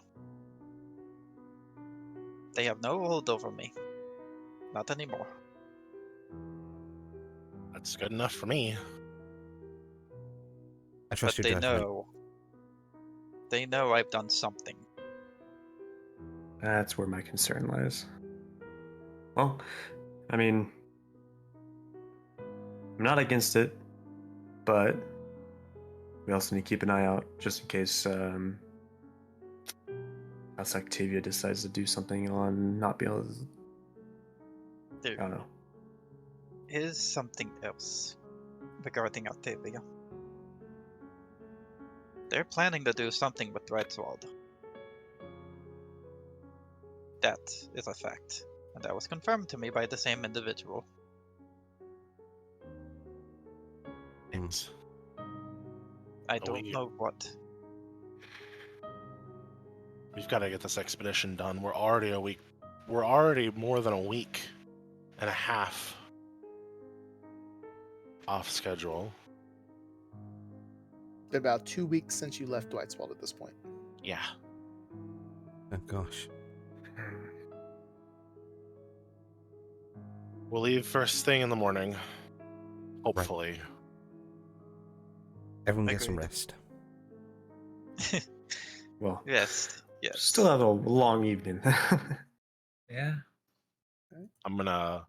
[SPEAKER 5] They have no hold over me. Not anymore.
[SPEAKER 7] That's good enough for me.
[SPEAKER 2] I trust
[SPEAKER 5] But
[SPEAKER 2] your
[SPEAKER 5] they
[SPEAKER 2] judgment.
[SPEAKER 5] know. They know I've done something.
[SPEAKER 6] That's where my concern lies. Well, I mean, I'm not against it, but we also need to keep an eye out just in case House Octavia decides to do something on not being able to.
[SPEAKER 5] There
[SPEAKER 6] I don't know.
[SPEAKER 5] is something else regarding Octavia. They're planning to do something with Redwald. That is a fact, and that was confirmed to me by the same individual.
[SPEAKER 7] Thanks.
[SPEAKER 5] I
[SPEAKER 7] Oh,
[SPEAKER 5] don't know what.
[SPEAKER 7] We've got to get this expedition done. We're already a week. We're already more than a week and a half off schedule.
[SPEAKER 3] Been about 2 weeks since you left Dwightswald at this point.
[SPEAKER 7] Yeah.
[SPEAKER 2] Oh gosh.
[SPEAKER 7] We'll leave first thing in the morning. Hopefully.
[SPEAKER 2] Everyone get some
[SPEAKER 5] Agreed.
[SPEAKER 2] rest.
[SPEAKER 6] Well,
[SPEAKER 5] Yes. Yes.
[SPEAKER 6] still have a long evening.
[SPEAKER 4] Yeah.
[SPEAKER 7] I'm gonna